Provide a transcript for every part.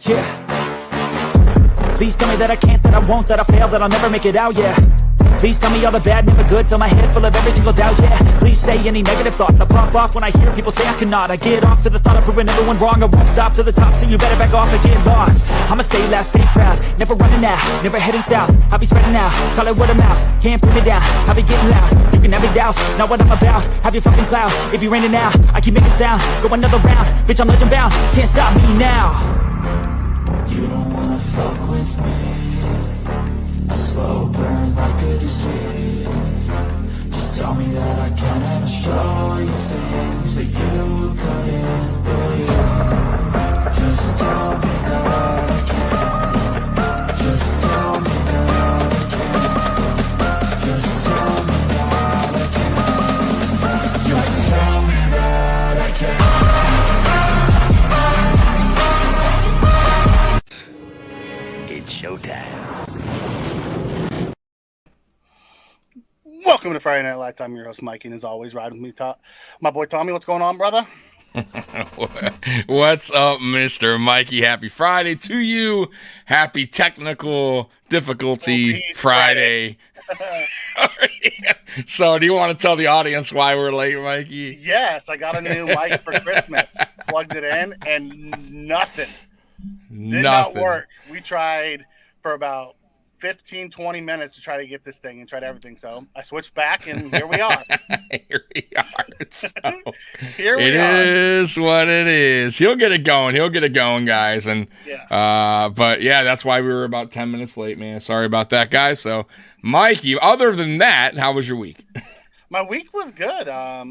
Yeah. Please tell me that I can't, that I won't, that I fail, that I'll never make it out, yeah. Please tell me all the bad, never good, fill my head full of every single doubt, yeah. Please say any negative thoughts, I pop off when I hear people say I cannot. I get off to the thought of proving everyone wrong, I won't stop to the top, so you better back off and get lost. I'ma stay loud, stay proud, never running out, never heading south. I'll be spreading out, call it word of mouth, can't put me down, I'll be getting loud. You can have me douse, not what I'm about, have your fucking cloud. It be raining now, I keep making sound, go another round, bitch I'm legend bound, can't stop me now. You don't wanna fuck with me, a slow burn like a disease. Just tell me that I can and I'll show you things that you couldn't believe. Just tell me that I can. Just tell me that I can. Just tell me that I can. Just tell me that I can. It's showtime. Welcome to Friday Night Lights. I'm your host, Mikey, and as always, ride with me, my boy Tommy. What's going on, brother? What's up, Mr. Mikey? Happy Friday to you. Happy technical difficulty Friday. So, do you want to tell the audience why we're late, Mikey? Yes, I got a new mic for Christmas. Plugged it in, and nothing. Did not work. We tried for about 15, 20 minutes to try to get this thing and tried everything. So I switched back, and here we are. Here we are. So, here we it are. is what it is. He'll get it going, guys. And but yeah, that's why we were about 10 minutes late, man. Sorry about that, guys. So, Mikey, other than that, how was your week? My week was good. I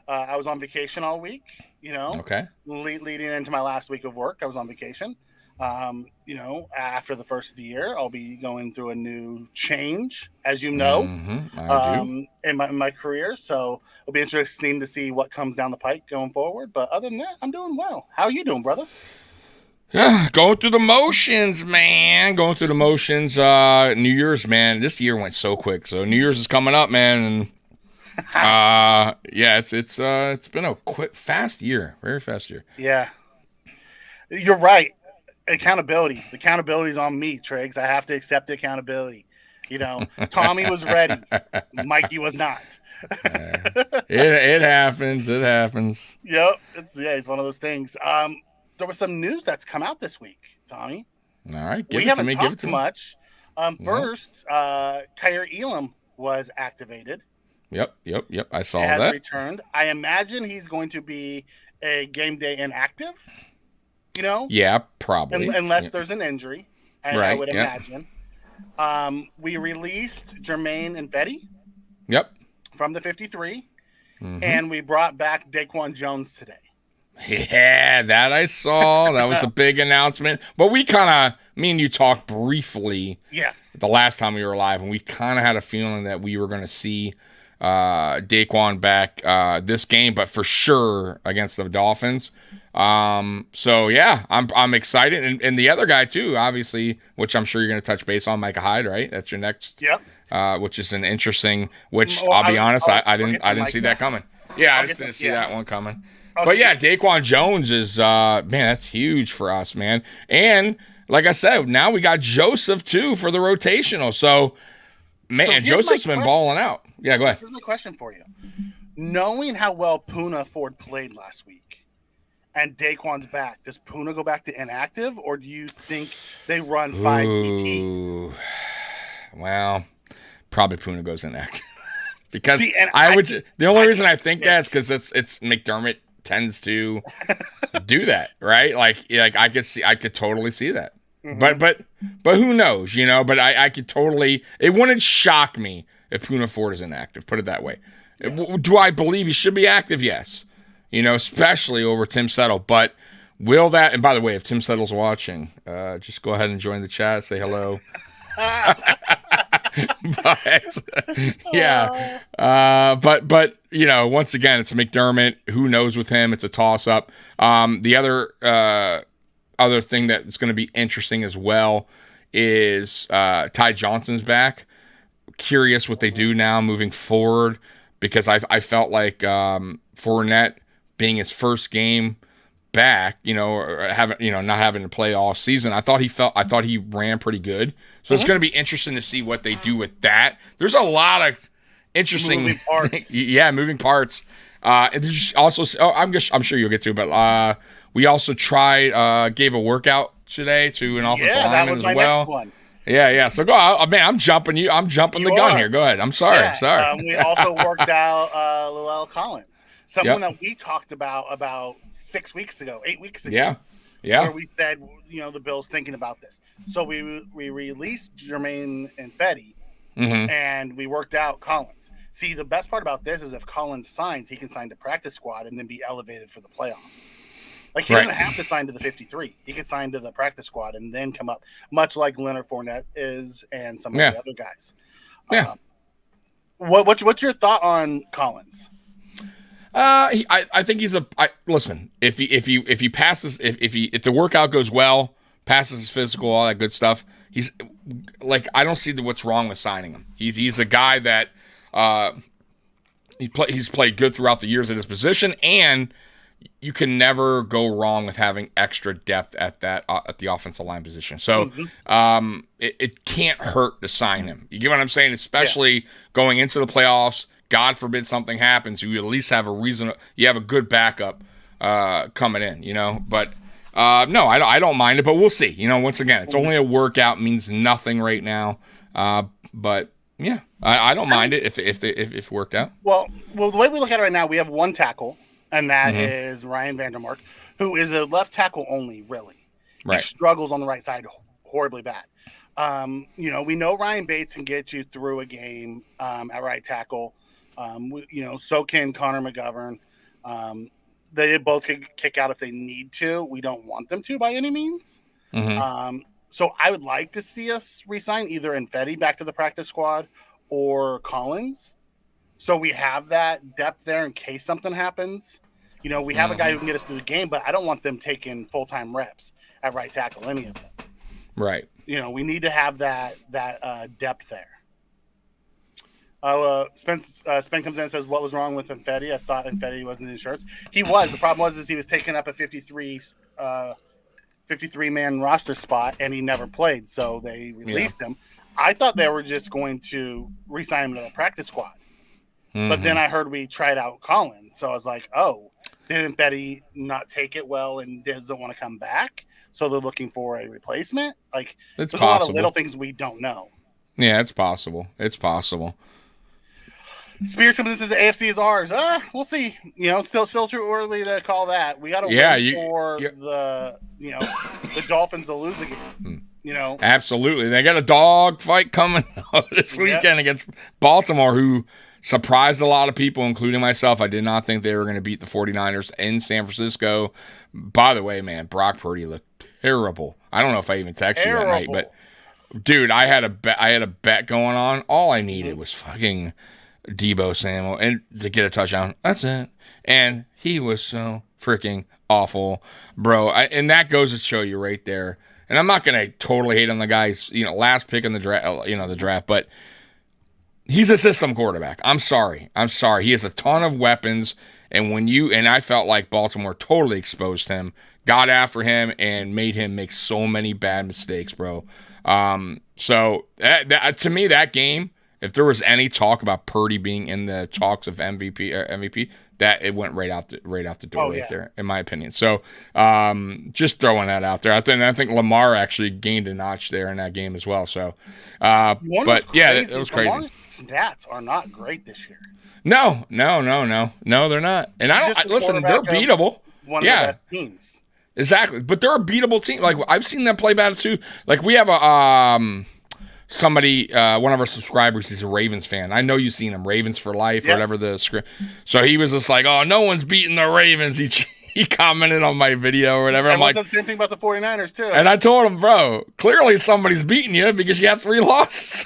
was on vacation all week. Okay. Leading into my last week of work, I was on vacation. After the first of the year, I'll be going through a new change, as you know, in my career. So it'll be interesting to see what comes down the pike going forward. But other than that, I'm doing well. How are you doing, brother? Yeah, going through the motions, man. New Year's, man. This year went so quick. So New Year's is coming up, man, and it's been a fast year, very fast year. Yeah, you're right. Accountability. The accountability is on me, Triggs. I have to accept the accountability. Tommy was ready. Mikey was not. It happens. It happens. Yep. It's one of those things. There was some news that's come out this week, Tommy. All right. We haven't talked much. First, Kyer Elam was activated. Yep. I saw that. Has returned. I imagine he's going to be a game day inactive. Yeah, probably. Unless there's an injury, I would imagine. We released Jermaine and Fetty. Yep. From the 53. Mm-hmm. And we brought back Daquan Jones today. Yeah, that I saw. That was a big announcement. But me and you talked briefly the last time we were live, and we kind of had a feeling that we were going to see Daquan back this game, but for sure against the Dolphins. So yeah, I'm excited, and the other guy too, obviously, which I'm sure you're going to touch base on, Micah Hyde, right? That's your next. Yep. Which is an interesting. I'll be honest, I didn't see that coming. Yeah, I just didn't see that one coming. Okay. But yeah, Daquan Jones is man, that's huge for us, man. And like I said, now we got Joseph too for the rotational. So man, Joseph's been balling out. Yeah, go ahead. Here's my question for you. Knowing how well Poona Ford played last week, and Daquan's back, does Poona go back to inactive, or do you think they run 5 PTs? Well, probably Poona goes inactive. Because the only reason I think that is because it's McDermott tends to do that, right? Like I could totally see that. Mm-hmm. But who knows, But I could totally. It wouldn't shock me if Poona Ford is inactive. Put it that way. Yeah. Do I believe he should be active? Yes. Especially over Tim Settle. But will that? And by the way, if Tim Settle's watching, just go ahead and join the chat. Say hello. But yeah, but once again, it's McDermott. Who knows with him? It's a toss up. The other thing that's going to be interesting as well is Ty Johnson's back. Curious what they do now moving forward, because I felt like Fournette being his first game back, or not having to play all season, I thought he ran pretty good. So it's going to be interesting to see what they do with that. There's a lot of interesting moving parts. moving parts. And there's also, I'm sure you'll get to, but we also gave a workout today to an offensive lineman as well. Next one. Yeah. So go out, man. I'm jumping the gun here. Go ahead. I'm sorry. We also worked out Lowell Collins, someone that we talked about 8 weeks ago. Yeah. Where we said, the Bills thinking about this. So we released Jermaine and Fetty, and we worked out Collins. See, the best part about this is if Collins signs, he can sign to practice squad and then be elevated for the playoffs. Like, he doesn't have to sign to the 53. He can sign to the practice squad and then come up, much like Leonard Fournette is and some of the other guys. Yeah. What's your thought on Collins? I think he's listen. If he passes, if the workout goes well, passes his physical, all that good stuff, he's like, I don't see what's wrong with signing him. He's a guy that he's played good throughout the years at his position, and you can never go wrong with having extra depth at the offensive line position. So it can't hurt to sign him. You get what I'm saying? Especially going into the playoffs. God forbid something happens, you at least have a reason. You have a good backup coming in, But no, I don't mind it. But we'll see. Once again, it's only a workout, means nothing right now. But yeah, I don't mind it if it worked out. Well, the way we look at it right now, we have one tackle. And that is Ryan Vandermark, who is a left tackle only, really. Right. He struggles on the right side horribly bad. We know Ryan Bates can get you through a game at right tackle. So can Connor McGovern. They both could kick out if they need to. We don't want them to by any means. So I would like to see us resign either Infetti back to the practice squad or Collins. So we have that depth there in case something happens. We have a guy who can get us through the game, but I don't want them taking full-time reps at right tackle, any of them. Right. We need to have that depth there. Spen comes in and says, what was wrong with Infetti? I thought Infetti wasn't in shirts. He was. The problem was he was taking up a 53-man roster spot, and he never played, so they released him. I thought they were just going to re-sign him to the practice squad. But then I heard we tried out Collins, so I was like, oh, didn't Betty not take it well and doesn't want to come back? So they're looking for a replacement? Like, there's a lot of little things we don't know. Yeah, it's possible. Spears comes in and says the AFC is ours. We'll see. Still too early to call that. We got to wait for the Dolphins to lose again. Absolutely. They got a dog fight coming this weekend against Baltimore, who surprised a lot of people, including myself. I did not think they were going to beat the 49ers in San Francisco. By the way, man, Brock Purdy looked terrible. I don't know if I even texted you that night, but dude, I had a bet going on. All I needed was fucking Debo Samuel and to get a touchdown. That's it. And he was so freaking awful, bro. And that goes to show you right there. And I'm not going to totally hate on the guy's, last pick in the draft, but he's a system quarterback. I'm sorry. He has a ton of weapons, and I felt like Baltimore totally exposed him, got after him, and made him make so many bad mistakes, bro. So to me, that game, if there was any talk about Purdy being in the talks of MVP, that it went right out the door there, in my opinion. So just throwing that out there. I think Lamar actually gained a notch there in that game as well. So, it was crazy. Lamar's stats are not great this year. No, they're not. And listen, they're beatable. One of the best teams. Exactly, but they're a beatable team. Like, I've seen them play bad too. Like, we have a somebody, one of our subscribers, he's a Ravens fan. I know you've seen him, Ravens for life or whatever the script. So he was just like, "Oh, no one's beating the Ravens." He commented on my video or whatever. I'm like, the same thing about the 49ers too. And I told him, bro, clearly somebody's beating you because you have 3 losses.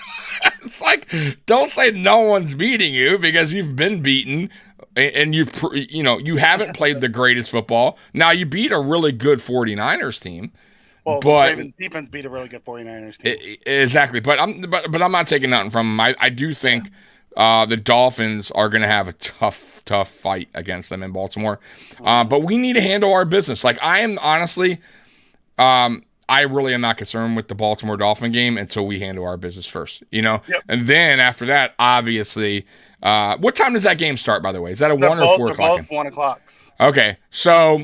It's like, don't say no one's beating you because you've been beaten. And you haven't played the greatest football. Now, you beat a really good 49ers team. Well, the Ravens defense beat a really good 49ers team. Exactly. But I'm not taking nothing from them. I do think the Dolphins are going to have a tough fight against them in Baltimore. But we need to handle our business. Like, I am honestly, I really am not concerned with the Baltimore Dolphin game until we handle our business first, you know? Yep. And then after that, obviously, what time does that game start, by the way? Is that a 1 or 4 o'clock? Both 1 o'clock. Okay. So,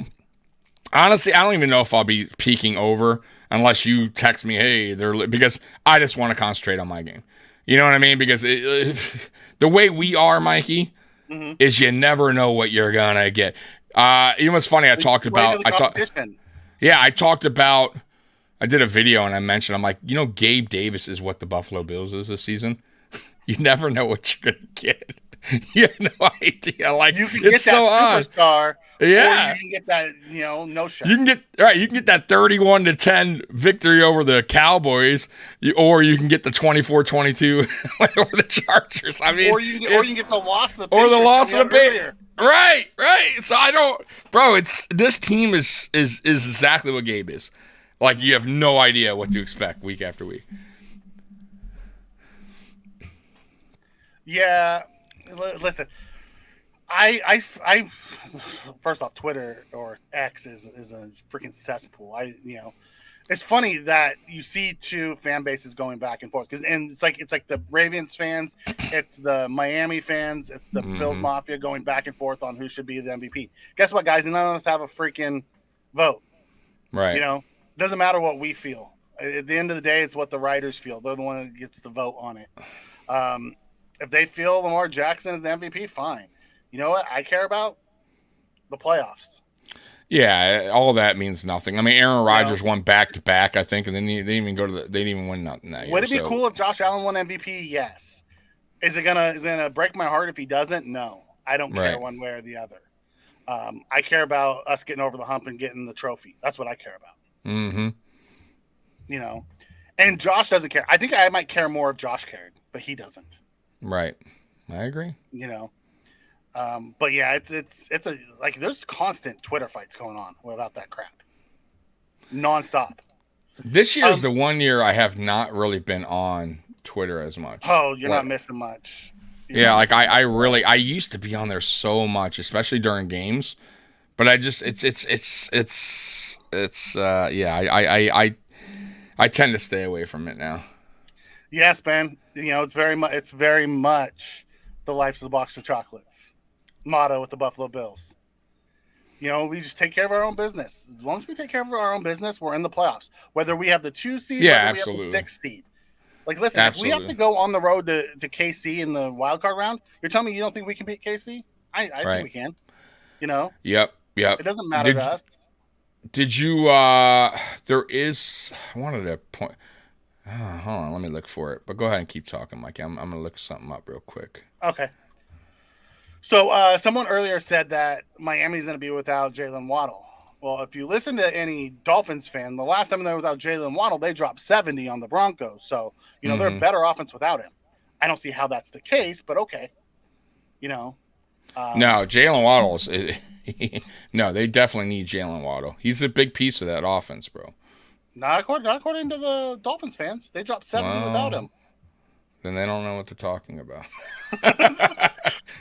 honestly, I don't even know if I'll be peeking over unless you text me, hey, because I just want to concentrate on my game. You know what I mean? Because the way we are, Mikey, is you never know what you're going to get. You know what's funny? I did a video and I mentioned, I'm like, you know, Gabe Davis is what the Buffalo Bills is this season. You never know what you're going to get. You have no idea. Like, you can get that superstar. Yeah. Or you can get that, no shot. You can get that 31-10 victory over the Cowboys, or you can get the 24-22 over the Chargers. I mean, or you can get the loss of the Patriots. Or the loss of the Patriots. Right. So I don't, bro, this team is exactly what Gabe is. Like, you have no idea what to expect week after week. Yeah, listen. I first off, Twitter or X is a freaking cesspool. It's funny that you see two fan bases going back and forth and it's like the Ravens fans, it's the Miami fans, it's the Bills Mafia going back and forth on who should be the MVP. Guess what, guys? None of us have a freaking vote. Right. Doesn't matter what we feel. At the end of the day, it's what the writers feel. They're the one that gets the vote on it. If they feel Lamar Jackson is the MVP, fine. You know what I care about? The playoffs. Yeah, all that means nothing. I mean, Aaron Rodgers won back-to-back, I think, and then they didn't even go to they didn't even win nothing that year. Would it be cool if Josh Allen won MVP? Yes. Is it gonna break my heart if he doesn't? No. I don't care one way or the other. I care about us getting over the hump and getting the trophy. That's what I care about. Mm-hmm. And Josh doesn't care. I think I might care more if Josh cared, but he doesn't. Right. I agree. But yeah, it's there's constant Twitter fights going on about that crap. nonstop. This year is the one year I have not really been on Twitter as much. Oh, you're not missing much. I used to be on there so much, especially during games. But I just I tend to stay away from it now. Yes, Ben. It's very much the life's a box of chocolates motto with the Buffalo Bills. We just take care of our own business. As long as we take care of our own business, we're in the playoffs. Whether we have the 2 seed, whether absolutely. we have the 6 seed. Listen, if we have to go on the road to KC in the wild card round, you're telling me you don't think we can beat KC? I think we can. Yep. It doesn't matter to us. Did you? There is. I wanted to point. Hold on, let me look for it. But go ahead and keep talking, Mike. I'm gonna look something up real quick. Okay. So someone earlier said that Miami's going to be without Jalen Waddle. Well, if you listen to any Dolphins fan, the last time they were without Jalen Waddle, they dropped 70 on the Broncos. So, they're better offense without him. I don't see how that's the case, but okay. No, Jalen Waddle's no, they definitely need Jalen Waddle. He's a big piece of that offense, bro. Not according to the Dolphins fans. They dropped 70 without him. Then they don't know what they're talking about.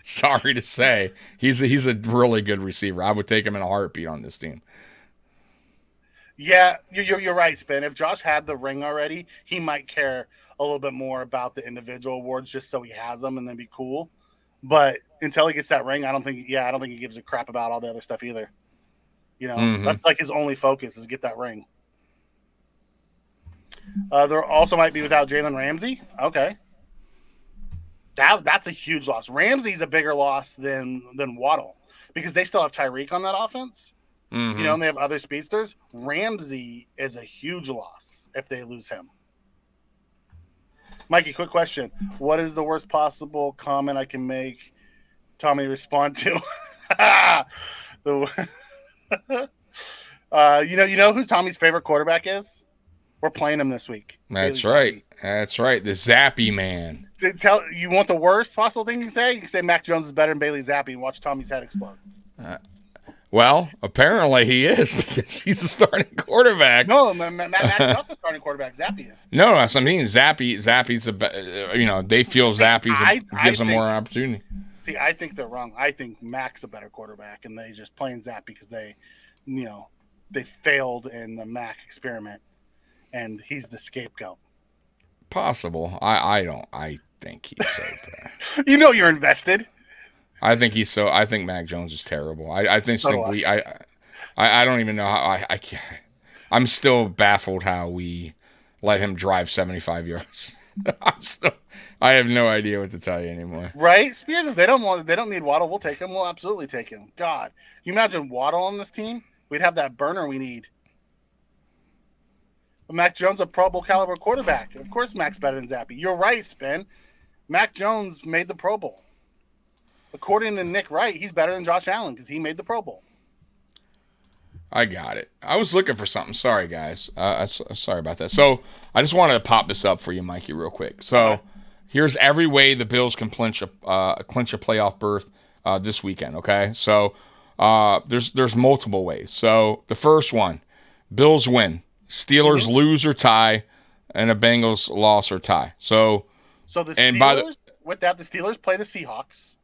Sorry to say, he's a really good receiver. I would take him in a heartbeat on this team. Yeah, you're right, Spin. If Josh had the ring already, he might care a little bit more about the individual awards just so he has them and then be cool. But until he gets that ring, I don't think he gives a crap about all the other stuff either. That's like his only focus is get that ring. There also might be without Jalen Ramsey. Okay. That's a huge loss. Ramsey's a bigger loss than Waddle because they still have Tyreek on that offense. Mm-hmm. And they have other speedsters. Ramsey is a huge loss if they lose him. Mikey, quick question. What is the worst possible comment I can make Tommy respond to? You know who Tommy's favorite quarterback is? We're playing him this week. That's right. That's right. The Zappy man. You want the worst possible thing you can say? You can say Mac Jones is better than Bailey Zappi and watch Tommy's head explode. Well, apparently he is because he's a starting quarterback. No, Matt's not the starting quarterback. Zappy is. No, that's what I mean. Zappy's they feel Zappy's gives them more opportunity. See, I think they're wrong. I think Mac's a better quarterback, and they just playing Zappy because they failed in the Mac experiment, and he's the scapegoat. Possible. I think he's so bad. You're invested. I think Mac Jones is terrible. I don't even know how I'm still baffled how we let him drive 75 yards. I have no idea what to tell you anymore. Right? Spears, if they don't need Waddle, we'll take him. We'll absolutely take him. God. You imagine Waddle on this team? We'd have that burner we need. But Mac Jones, a Pro Bowl caliber quarterback. Of course Mac's better than Zappy. You're right, Spin. Mac Jones made the Pro Bowl. According to Nick Wright, he's better than Josh Allen because he made the Pro Bowl. I got it. I was looking for something. Sorry, guys. Sorry about that. So I just wanted to pop this up for you, Mikey, real quick. So here's every way the Bills can clinch a playoff berth this weekend. Okay, so there's multiple ways. So the first one, Bills win, Steelers lose or tie, and a Bengals loss or tie. So the Steelers without the Steelers play the Seahawks.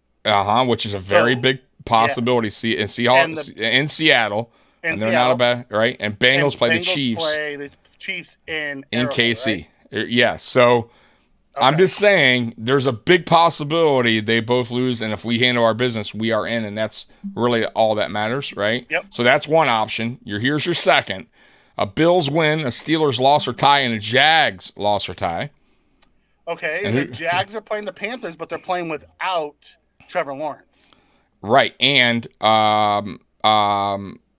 Which is a very big possibility. In Seahawks in Seattle. And they're not a bad, right? And Bengals play the Chiefs. Play the Chiefs in KC. Right? Yes. So I'm just saying there's a big possibility they both lose, and if we handle our business, we are in, and that's really all that matters, right? Yep. So that's one option. Here's your second. A Bills win, a Steelers loss or tie, and a Jags loss or tie. Okay, and the Jags are playing the Panthers, but they're playing without Trevor Lawrence. Right, and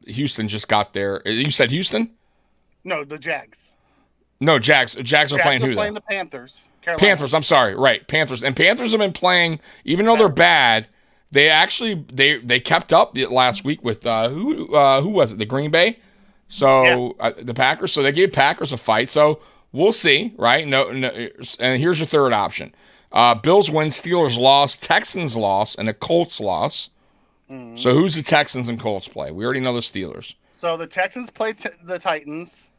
Houston just got there. You said Houston? No, the Jags. No, Jags. Jags are playing who? They're playing the Panthers. Carolina. Panthers. I'm sorry. Right, Panthers. And Panthers have been playing, even though they're bad. They actually they kept up last week with who was it? The Green Bay. So the Packers. So they gave Packers a fight. So we'll see. Right. No. And here's your third option. Bills win, Steelers loss, Texans loss, and a Colts loss. Mm-hmm. So who's the Texans and Colts play? We already know the Steelers. So the Texans play the Titans.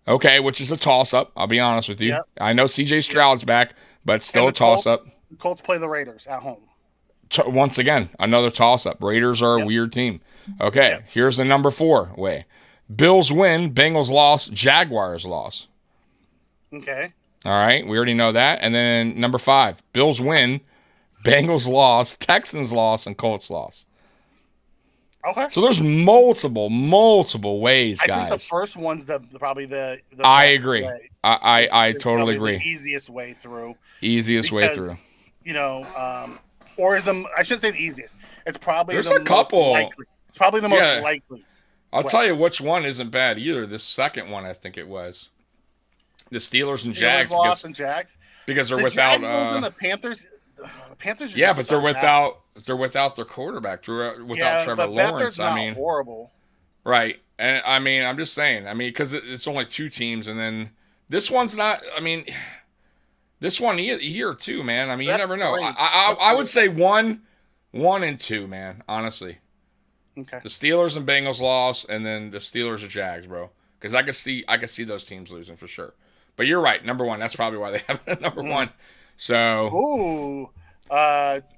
Okay, which is a toss-up. I'll be honest with you. Yep. I know C.J. Stroud's back, but still a toss-up. The Colts play the Raiders at home. Once again, another toss-up. Raiders are a weird team. Okay, here's the number 4 way. Bills win, Bengals loss, Jaguars loss. Okay. All right, we already know that. And then number 5, Bills win, Bengals loss, Texans loss, and Colts loss. Okay. So there's multiple ways, guys. I think the first one's probably the I agree. Way. I totally agree. The easiest way through. Way through. Or is I shouldn't say the easiest. It's probably there's a couple. Most likely. It's probably the most likely. I'll tell you which one isn't bad either. This second one, I think it was. The Steelers and Jags. Because they're without. Jags and the Panthers. The Panthers. But they're without their quarterback, without Trevor Lawrence. Horrible. Right, and I'm just saying. Because it's only 2 teams, and then this one's not. This one here too, man. You never know. I would say 1 and 2, man. Honestly. Okay. The Steelers and Bengals loss, and then the Steelers and Jags, bro. Because I could see those teams losing for sure. But you're right, number 1. That's probably why they have it at number 1. So.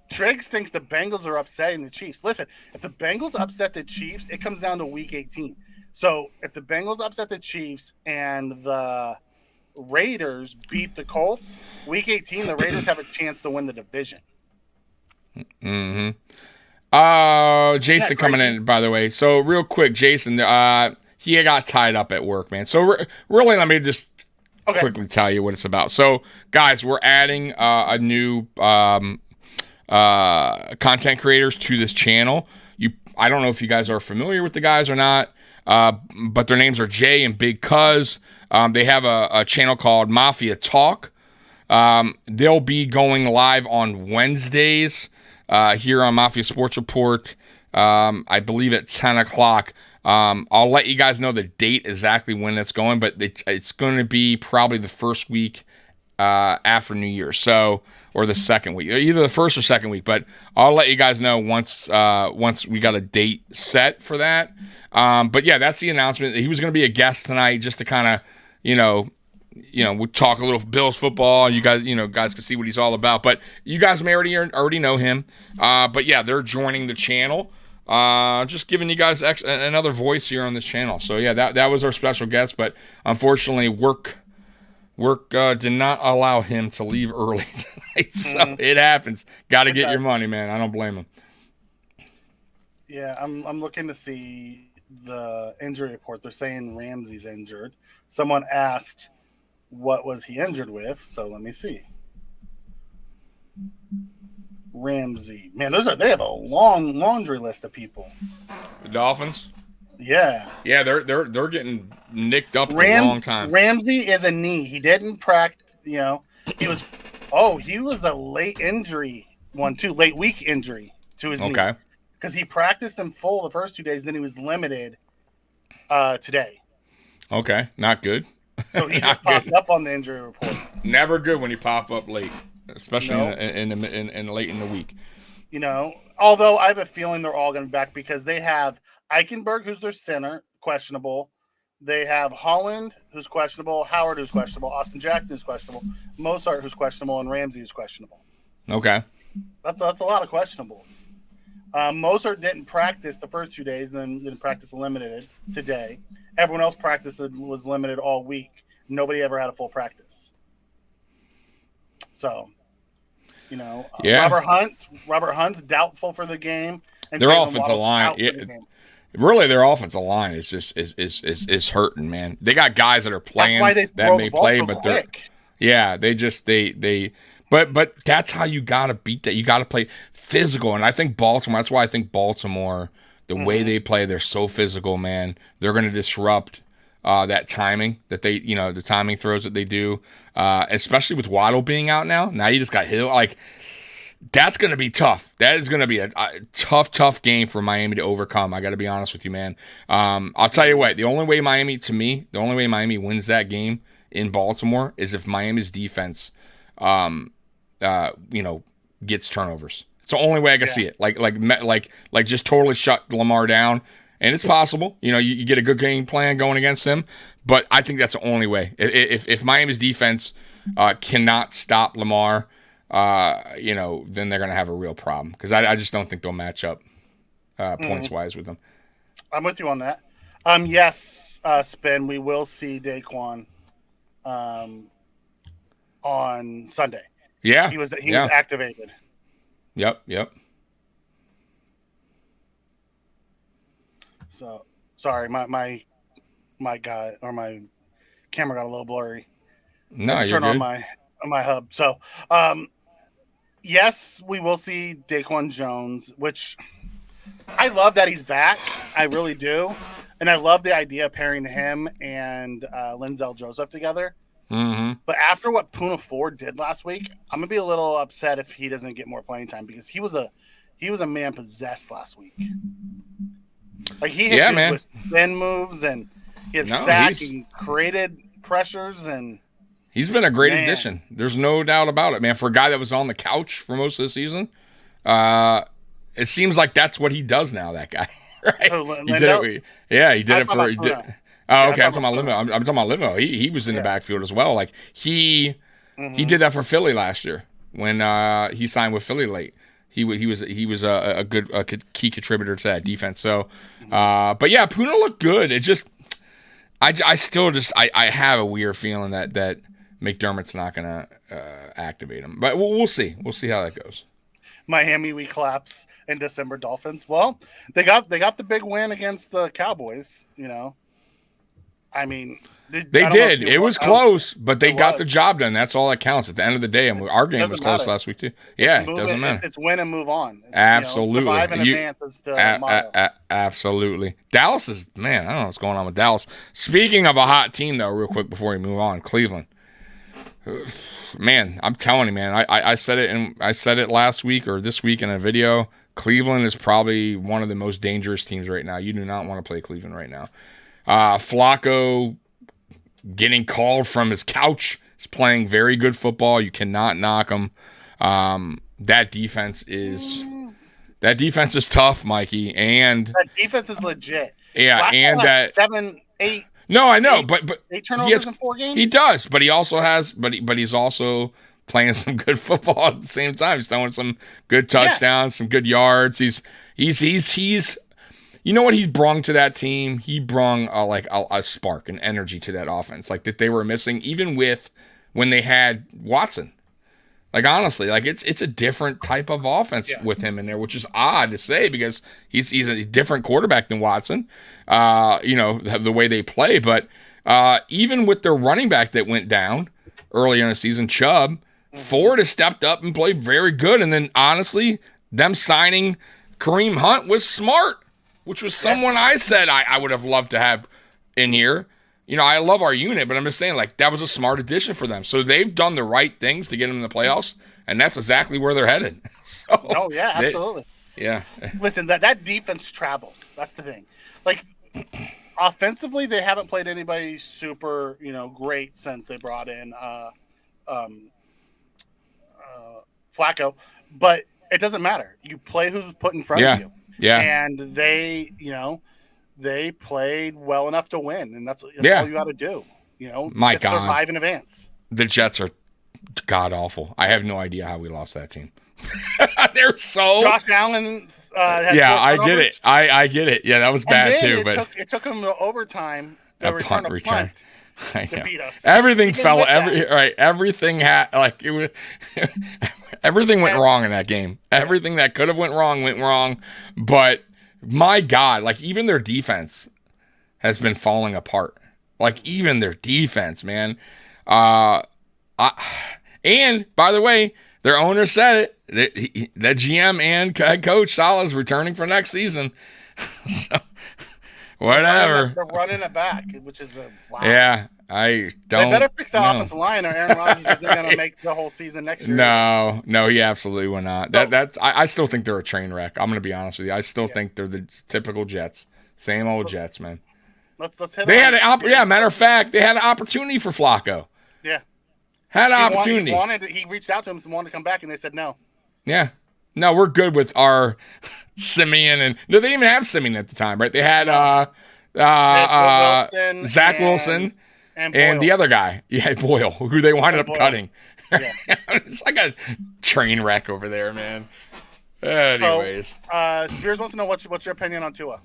Triggs thinks the Bengals are upsetting the Chiefs. Listen, if the Bengals upset the Chiefs, it comes down to Week 18. So if the Bengals upset the Chiefs and the Raiders beat the Colts, Week 18, the Raiders have a chance to win the division. Mm-hmm. Jason coming in, by the way. So real quick, Jason, he got tied up at work, man. So really, let me just quickly tell you what it's about. So, guys, we're adding a new content creators to this channel. I don't know if you guys are familiar with the guys or not, but their names are Jay and Big Cuz. They have a channel called Mafia Talk. They'll be going live on Wednesdays here on Mafia Sports Report, I believe at 10 o'clock. I'll let you guys know the date exactly when it's going, but it's going to be probably the first week after New Year's, or the second week, either the first or second week. But I'll let you guys know once we got a date set for that. But yeah, that's the announcement. He was going to be a guest tonight, just to kind of, we talk a little Bills football. You guys can see what he's all about. But you guys may already know him. But yeah, they're joining the channel. Just giving you guys another voice here on this channel. So yeah, that was our special guest. But unfortunately, work did not allow him to leave early tonight. So it happens. Got to get your money, man. I don't blame him. Yeah, I'm looking to see the injury report. They're saying Ramsey's injured. Someone asked, what was he injured with? So let me see. Ramsey. Man, they have a long laundry list of people. The Dolphins? Yeah. Yeah, they're getting nicked up for a long time. Ramsey is a knee. He didn't practice, he was a late injury one too, late week injury to his knee. Okay. Because he practiced in full the first 2 days, then he was limited today. Okay, not good. So he just popped up on the injury report. Never good when you pop up late, especially in late in the week. Although I have a feeling they're all going to be back because they have Eichenberg, who's their center, questionable. They have Holland, who's questionable. Howard, who's questionable. Austin Jackson, who's questionable. Mozart, who's questionable. And Ramsey, who's questionable. Okay. That's a lot of questionables. Mozart didn't practice the first 2 days and then didn't practice limited today. Everyone else was limited all week. Nobody ever had a full practice. So, Robert Hunt's doubtful for the game. And their offensive line, really, their offensive line is just is hurting, man. They got guys that are playing that may play, but But that's how you got to beat that. You got to play physical. And I think Baltimore, that's why I think Baltimore, the way they play, they're so physical, man. They're going to disrupt that timing that they, the timing throws that they do, especially with Waddle being out now. Now you just got Hill. Like, that's going to be tough. That is going to be a tough game for Miami to overcome. I got to be honest with you, man. I'll tell you what, the only way Miami wins that game in Baltimore is if Miami's defense gets turnovers. It's the only way I can see it. Like just totally shut Lamar down. And it's possible, you get a good game plan going against them, but I think that's the only way. If Miami's defense cannot stop Lamar, then they're going to have a real problem because I just don't think they'll match up points wise with them. I'm with you on that. Yes, Spin, we will see Daquan on Sunday. Yeah, he was activated. Yep. So sorry, my guy or my camera got a little blurry. No, you're turn good. on my hub. So yes, we will see Daquan Jones, which I love that he's back. I really do. And I love the idea of pairing him and Linzel Joseph together. Mm-hmm. But after what Poona Ford did last week, I'm gonna be a little upset if he doesn't get more playing time because he was a man possessed last week. Like he hit with spin moves and he had sack and created pressures and he's been a great addition. There's no doubt about it, man. For a guy that was on the couch for most of the season, it seems like that's what he does now. That guy, right? He did it for. Oh, okay. I'm talking about Limo. I'm talking about Limo. He was in the backfield as well. Like he did that for Philly last year when he signed with Philly late. He was a good key contributor to that defense. So, but yeah, Poona looked good. It just I still have a weird feeling that McDermott's not gonna activate him. But we'll see. We'll see how that goes. Miami, we collapse in December. Dolphins. Well, they got the big win against the Cowboys. I mean, they did. It was close, but they got the job done. That's all that counts. At the end of the day, our game was close last week too. Yeah, it doesn't matter. It's win and move on. Absolutely. Survive and advance is the motto. Absolutely. Dallas is, man, I don't know what's going on with Dallas. Speaking of a hot team, though, real quick before we move on, Cleveland. Man, I'm telling you, man. I said it last week or this week in a video. Cleveland is probably one of the most dangerous teams right now. You do not want to play Cleveland right now. Flacco getting called from his couch is playing very good football. You cannot knock them. That defense is tough, Mikey, and that defense is legit. Yeah, Flacco and that 7, 8. No, I know, but 8 turnovers in 4 games. He does, but he also has, but he's also playing some good football at the same time. He's throwing some good touchdowns, some good yards. He's you know what he brung to that team? He brung a spark, an energy to that offense, like that they were missing, even when they had Watson. Like, honestly, like it's a different type of offense with him in there, which is odd to say because he's a different quarterback than Watson. The way they play, but even with their running back that went down earlier in the season, Chubb, Ford has stepped up and played very good. And then, honestly, them signing Kareem Hunt was smart, which was someone I said I would have loved to have in here. You know, I love our unit, but I'm just saying, like, that was a smart addition for them. So they've done the right things to get them in the playoffs, and that's exactly where they're headed. Absolutely. Yeah. Listen, that defense travels. That's the thing. Like, offensively, they haven't played anybody super, great since they brought in Flacco. But it doesn't matter. You play who's put in front of you. Yeah. And they, they played well enough to win, and that's all you got to do. My God, survive in advance. The Jets are god awful. I have no idea how we lost that team. They're so. Josh Allen. I get it. I get it. Yeah, that was bad too. It took him to overtime. To return. To beat us. Everything fell. Everything had it was. Everything went wrong in that game. Everything that could have went wrong. But my God, like even their defense has been falling apart. Like even their defense, man. And by the way, their owner said it. The GM and head coach Salah's returning for next season. So whatever. They're running it back, which is wow. Yeah, I don't. They better fix that offensive line, or Aaron Rodgers isn't going to make the whole season next year. No, he absolutely will not. I still think they're a train wreck. I'm going to be honest with you. I still think they're the typical Jets. Same old Jets, man. Let's hit. They had matter of fact, they had an opportunity for Flacco. Yeah. Had an opportunity. He reached out to him and wanted to come back, and they said no. Yeah. No, we're good with our Simeon, and no, they didn't even have Simeon at the time, right? They had Zach Wilson and the other guy, Boyle, who they wound up cutting. Yeah. It's like a train wreck over there, man. Anyways, Spears wants to know what's your opinion on Tua.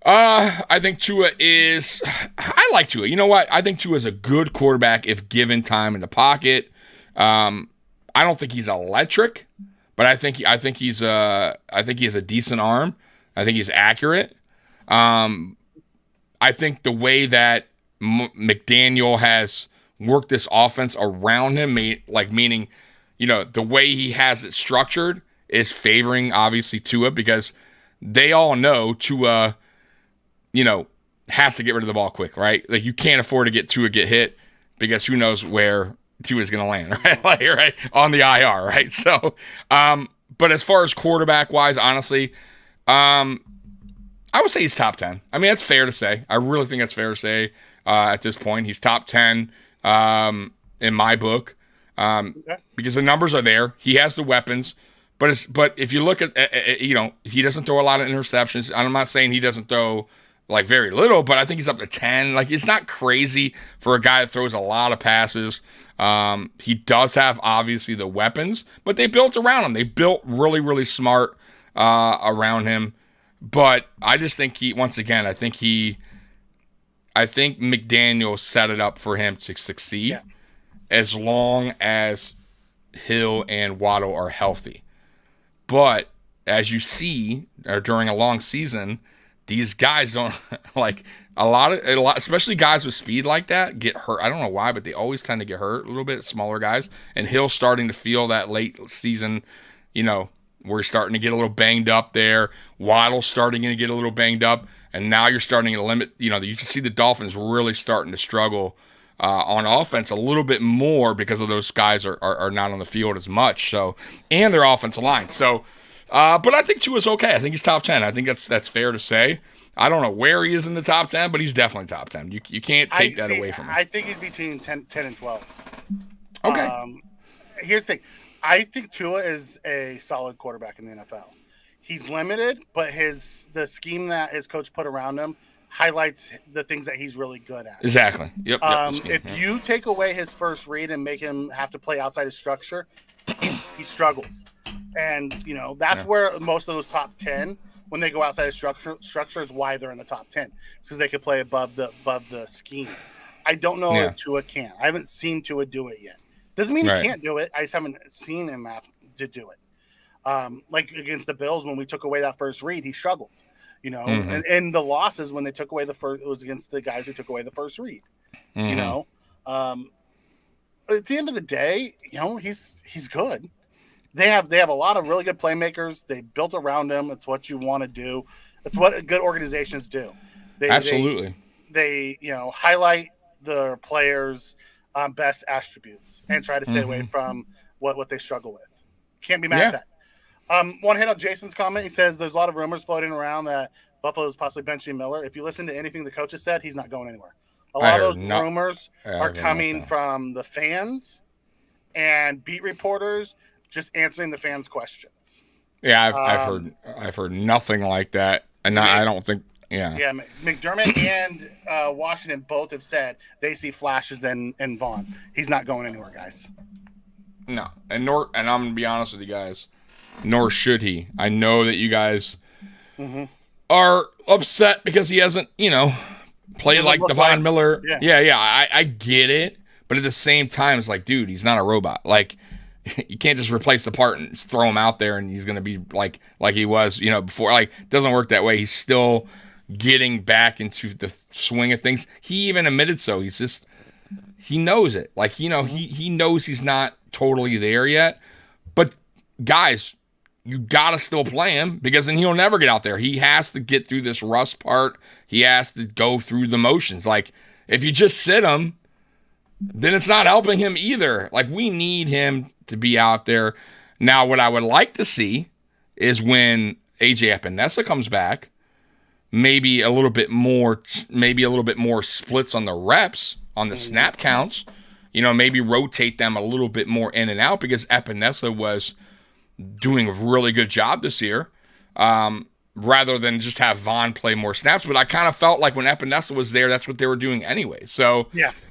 I think Tua is. I like Tua. You know what? I think Tua is a good quarterback if given time in the pocket. I don't think he's electric, but I think he has a decent arm. I think he's accurate. I think the way that McDaniel has worked this offense around him, meaning, the way he has it structured is favoring obviously Tua because they all know Tua, has to get rid of the ball quick, right? Like you can't afford to get hit because who knows where Tua's going to land, right? Right on the IR, right? So, but as far as quarterback wise, honestly, I would say he's top 10. I mean, that's fair to say. I really think that's fair to say at this point. He's top 10 in my book because the numbers are there. He has the weapons, but if you look at he doesn't throw a lot of interceptions. I'm not saying he doesn't throw like very little, but I think he's up to 10. Like it's not crazy for a guy that throws a lot of passes. He does have obviously the weapons, but they built around him. They built really, really smart around him. But I just think I think McDaniel set it up for him to succeed as long as Hill and Waddle are healthy. But as you see, during a long season, these guys don't like a lot, especially guys with speed like that get hurt. I don't know why, but they always tend to get hurt a little bit. Smaller guys, and Hill's starting to feel that late season, we're starting to get a little banged up there. Waddle's starting to get a little banged up, and now you're starting to limit. You can see the Dolphins really starting to struggle on offense a little bit more because of those guys are not on the field as much. So, and their offensive line. So, But I think Tua's okay. I think he's top 10. I think that's fair to say. I don't know where he is in the top 10, but he's definitely top 10. You can't take that away from him. I think he's between 10 and 12. Okay. Here's the thing. I think Tua is a solid quarterback in the NFL. He's limited, but the scheme that his coach put around him highlights the things that he's really good at. Exactly. Yep. If you take away his first read and make him have to play outside his structure, he struggles. And, that's where most of those top 10, when they go outside of structure is why they're in the top 10. Because they could play above the scheme. I don't know if Tua can. I haven't seen Tua do it yet. Doesn't mean he can't do it. I just haven't seen him have to do it. Like against the Bills, when we took away that first read, he struggled. And the losses when they took away the first, it was against the guys who took away the first read. At the end of the day, he's good. They have a lot of really good playmakers. They built around him. It's what you want to do. It's what good organizations do. Absolutely. They highlight the players' best attributes and try to stay away from what they struggle with. Can't be mad at that. One hit on Jason's comment. He says there's a lot of rumors floating around that Buffalo is possibly benching Miller. If you listen to anything the coach has said, he's not going anywhere. A lot of those rumors are coming from the fans and beat reporters just answering the fans' questions. Yeah, I've heard nothing like that, and I don't think. Yeah, McDermott and Washington both have said they see flashes in Vaughn. He's not going anywhere, guys. No, and I'm gonna be honest with you guys. Nor should he. I know that you guys are upset because he hasn't, played like Devon Miller. Yeah. I get it. But at the same time, it's like, dude, he's not a robot. Like, you can't just replace the part and just throw him out there and he's going to be like he was, before. Like, it doesn't work that way. He's still getting back into the swing of things. He even admitted so. He knows it. Like, he knows he's not totally there yet. But, guys, you got to still play him because then he'll never get out there. He has to get through this rust part. He has to go through the motions. Like, if you just sit him, then it's not helping him either. Like, we need him to be out there. Now, what I would like to see is when AJ Epinesa comes back, maybe a little bit more splits on the reps, on the snap counts. Maybe rotate them a little bit more in and out because Epinesa was doing a really good job this year, rather than just have Vaughn play more snaps. But I kind of felt like when Epinesa was there, that's what they were doing anyway. So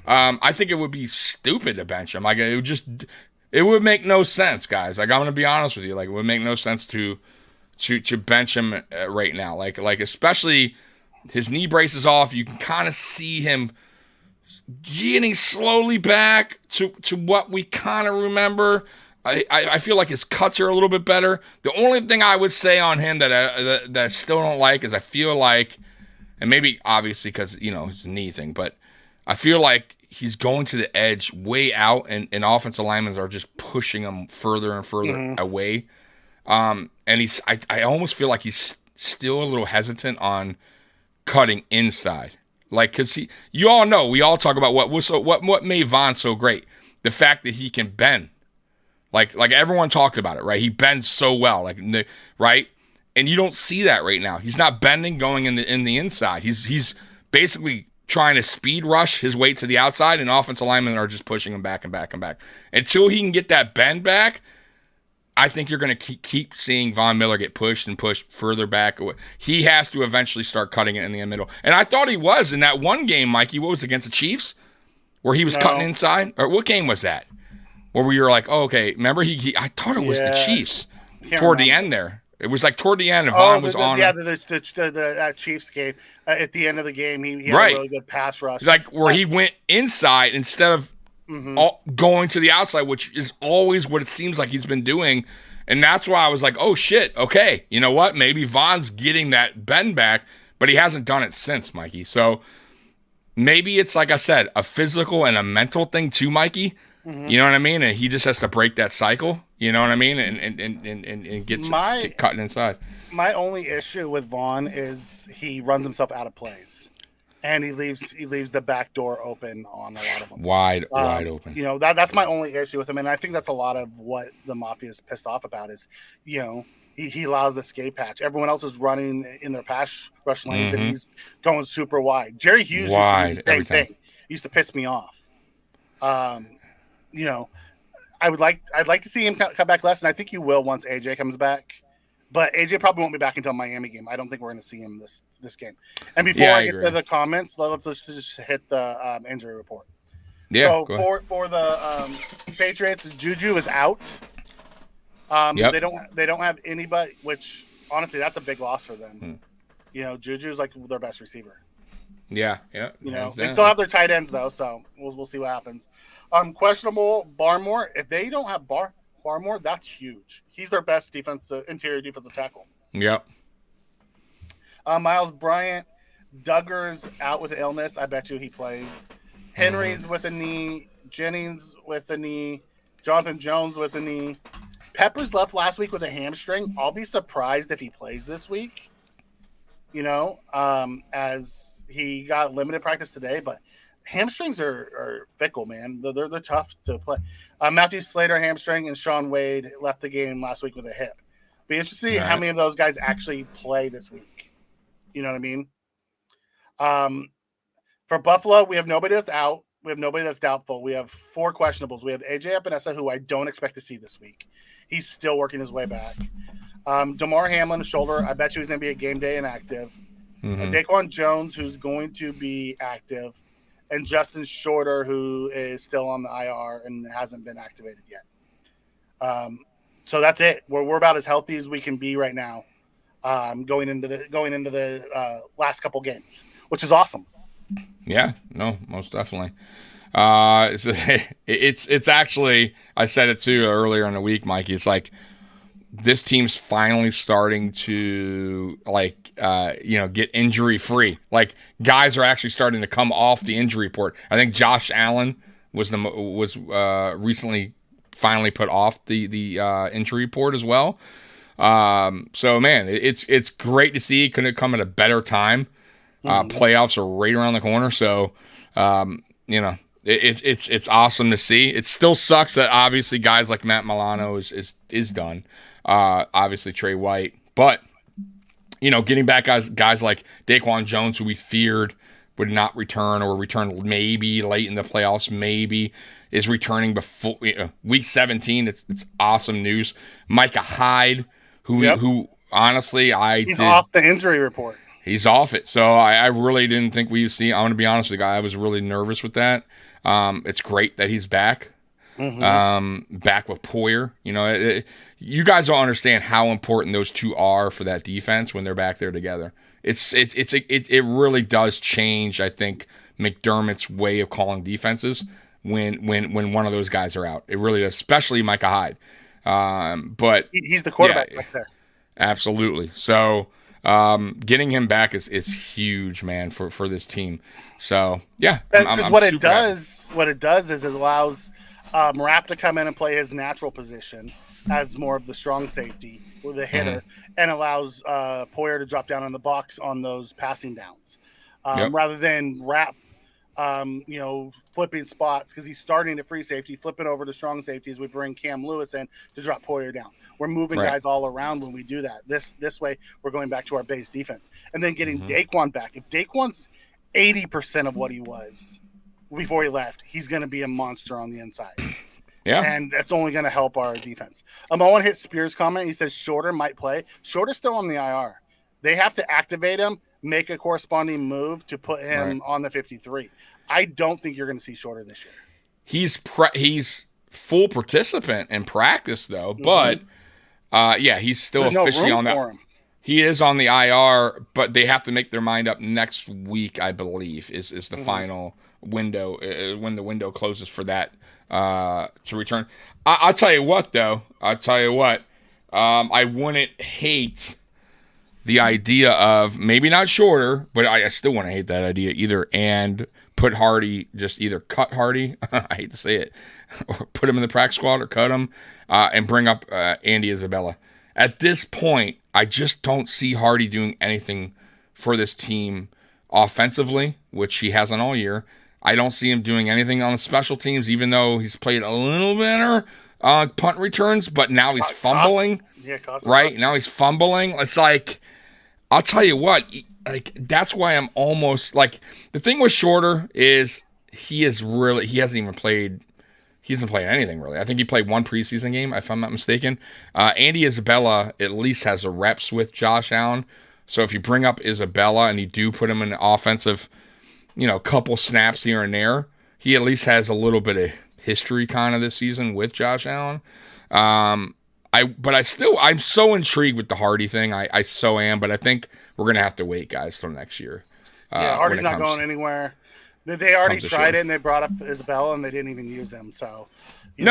I think it would be stupid to bench him. Like, it would make no sense, guys. Like, I'm going to be honest with you. Like, it would make no sense to bench him right now. Like especially his knee brace is off. You can kind of see him getting slowly back to what we kind of remember. I feel like his cuts are a little bit better. The only thing I would say on him that I still don't like is I feel like, and maybe obviously because, it's a knee thing, but I feel like he's going to the edge way out and offensive linemen are just pushing him further and further away. And I almost feel like he's still a little hesitant on cutting inside. Like, because you all know, we all talk about what made Vaughn so great. The fact that he can bend. Like everyone talked about it, right? He bends so well, right? And you don't see that right now. He's not bending going in the inside. He's basically trying to speed rush his way to the outside, and offensive linemen are just pushing him back and back and back. Until he can get that bend back, I think you're going to keep seeing Von Miller get pushed and pushed further back. He has to eventually start cutting it in the middle. And I thought he was in that one game, Mikey. What was it, against the Chiefs? Where he was cutting inside? Or what game was that? Where we were like, oh, okay, remember I thought it was the Chiefs toward the end there. It was like toward the end, and Vaughn was on. Yeah, the Chiefs game. At the end of the game, he had a really good pass rush. Like where he went inside instead of going to the outside, which is always what it seems like he's been doing. And that's why I was like, oh, shit, okay. You know what? Maybe Vaughn's getting that bend back, but he hasn't done it since, Mikey. So maybe it's, like I said, a physical and a mental thing too, Mikey. You know what I mean? And he just has to break that cycle. You know what I mean? And get cutting inside. My only issue with Vaughn is he runs himself out of plays, and he leaves the back door open on a lot of them. Wide open. That's my only issue with him, and I think that's a lot of what the Mafia is pissed off about is, he allows the escape patch. Everyone else is running in their pass rush lanes, and he's going super wide. Jerry Hughes used to do the same thing. He used to piss me off. You know, I'd like to see him come back less, and I think he will once AJ comes back. But AJ probably won't be back until Miami game. I don't think we're going to see him this game. And before I get to the comments, let's just hit the injury report. Yeah. So for the Patriots, Juju is out. They don't have anybody, which honestly that's a big loss for them. You know, Juju's like their best receiver. Yeah. You know, they still have their tight ends though, so we'll see what happens. Questionable Barmore. If they don't have Barmore, that's huge. He's their best interior defensive tackle. Yep. Miles Bryant, Duggar's out with illness. I bet you he plays. Henry's with a knee. Jennings with a knee. Jonathan Jones with a knee. Peppers left last week with a hamstring. I'll be surprised if he plays this week. You know, as he got limited practice today, but hamstrings are fickle, man. They're tough to play. Matthew Slater hamstring and Sean Wade left the game last week with a hip. Be interesting to see how many of those guys actually play this week. You know what I mean? For Buffalo, we have nobody that's out. We have nobody that's doubtful. We have 4 questionables. We have AJ Epinesa, who I don't expect to see this week. He's still working his way back. DeMar Hamlin, shoulder. I bet you he's going to be a game day inactive. Daquan Jones, who's going to be active. And Justin Shorter, who is still on the IR and hasn't been activated yet. So that's it. We're about as healthy as we can be right now, going into the last couple games, which is awesome. Yeah, no, most definitely. It's actually, I said it too earlier in the week, Mikey. It's like this team's finally starting to get injury free. Like guys are actually starting to come off the injury report. I think Josh Allen was recently finally put off the injury report as well. So man, it's great to see. Couldn't it come at a better time? Playoffs are right around the corner, so it's awesome to see. It still sucks that obviously guys like Matt Milano is done. Obviously Trey White, but getting back guys like Daquan Jones, who we feared would not return or return maybe late in the playoffs, maybe is returning before week 17. It's awesome news. Micah Hyde, who honestly he's off the injury report. He's off it. So I really didn't think we'd see. I'm going to be honest with you, I was really nervous with that. It's great that he's back. Back with Poyer. You guys don't understand how important those two are for that defense when they're back there together. It really does change, I think, McDermott's way of calling defenses when one of those guys are out. It really does, especially Micah Hyde. But he's the quarterback back there. Absolutely. So getting him back is huge, man, for this team. So yeah, because what it does is it allows Rapp to come in and play his natural position as more of the strong safety with a hitter, and allows Poyer to drop down on the box on those passing downs, rather than Rapp, flipping spots, because he's starting at free safety, flipping over to strong safety as we bring Cam Lewis in to drop Poyer down. We're moving guys all around when we do that. This way, we're going back to our base defense, and then getting Daquan back. If Daquan's 80% of what he was before he left, he's going to be a monster on the inside. Yeah. And that's only going to help our defense. I want to hit Spears' comment. He says Shorter might play. Shorter's still on the IR. They have to activate him, make a corresponding move to put him on the 53. I don't think you're going to see Shorter this year. He's full participant in practice, though. But, he's still officially on that. He is on the IR, but they have to make their mind up next week, I believe, is the final window, when the window closes for that to return. I'll tell you what, though. I wouldn't hate the idea of maybe not Shorter, but I still wouldn't hate that idea either, and put Hardy, just either cut Hardy, I hate to say it, or put him in the practice squad or cut him, and bring up Andy Isabella. At this point, I just don't see Hardy doing anything for this team offensively, which he hasn't all year. I don't see him doing anything on the special teams, even though he's played a little better punt returns, but now he's fumbling. Right? Now he's fumbling. It's like, I'll tell you what, like, that's why I'm almost like, the thing with Shorter is he hasn't played anything really. I think he played one preseason game, if I'm not mistaken. Andy Isabella at least has the reps with Josh Allen. So if you bring up Isabella and you do put him in an offensive, couple snaps here and there, he at least has a little bit of history kind of this season with Josh Allen. I'm so intrigued with the Hardy thing. I so am, but I think we're going to have to wait, guys, till next year. Hardy's not going anywhere. They already tried it, and they brought up Isabella, and they didn't even use him. So, I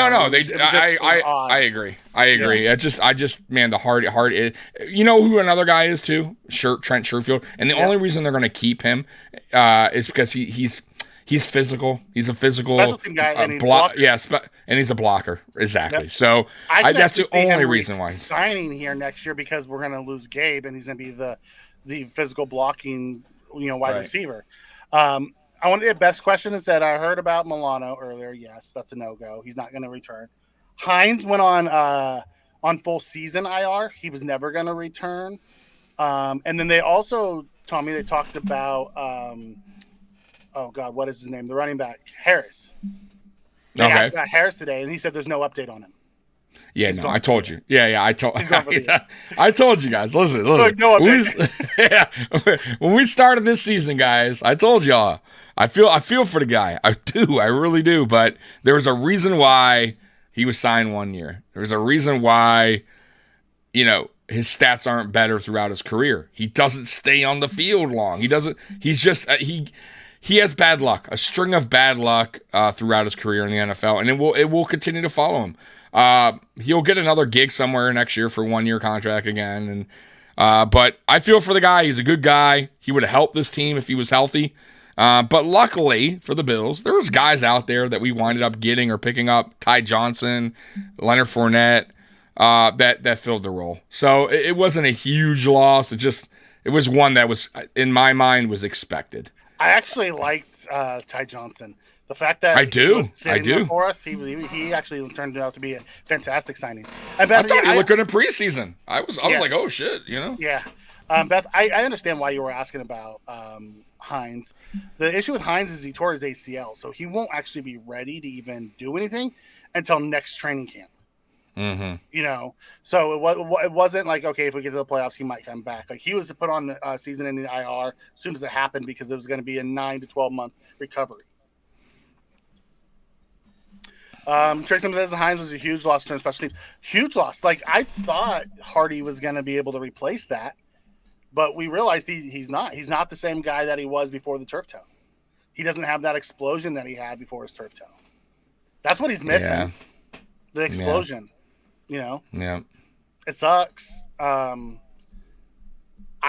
agree. Yeah. The Hardy. You know who another guy is too? Trent Sherfield. And the only reason they're going to keep him is because he's physical. He's a physical special team guy, and and he's a blocker. Exactly. Yep. So that's the only reason why signing here next year, because we're going to lose Gabe, and he's going to be the physical blocking wide receiver. I wanted the best question is that I heard about Milano earlier. Yes, that's a no-go. He's not going to return. Hines went on full season IR. He was never going to return. And then they also, Tommy, they talked about, what is his name? The running back, Harris. They asked about Harris today, and he said there's no update on him. Yeah, I told you. Yeah, I told you guys. Listen. Look, no update. When we started this season, guys, I told y'all. I feel for the guy. I do. I really do. But there was a reason why he was signed 1 year. There was a reason why, his stats aren't better throughout his career. He doesn't stay on the field long. He doesn't. He's just he has bad luck, a string of bad luck throughout his career in the NFL, and it will continue to follow him. He'll get another gig somewhere next year for a 1 year contract again. And but I feel for the guy. He's a good guy. He would have helped this team if he was healthy. But luckily for the Bills, there was guys out there that we winded up getting or picking up. Ty Johnson, Leonard Fournette, that filled the role. So it wasn't a huge loss. It was one that was, in my mind, was expected. I actually liked Ty Johnson. The fact that I do for us, he actually turned out to be a fantastic signing. I thought he looked good in preseason. I was like, oh shit, Yeah, Beth, I understand why you were asking about Hines. The issue with Hines is he tore his ACL, so he won't actually be ready to even do anything until next training camp. Mm-hmm. So it wasn't like, okay, if we get to the playoffs, he might come back. Like, he was put on season ending IR as soon as it happened, because it was going to be a 9 to 12 month recovery. Trey Simmons says Hines was a huge loss to special teams. Huge loss. Like, I thought Hardy was going to be able to replace that, but we realized he's not. He's not the same guy that he was before the turf toe. He doesn't have that explosion that he had before his turf toe. That's what he's missing. Yeah. The explosion. Yeah. It sucks. I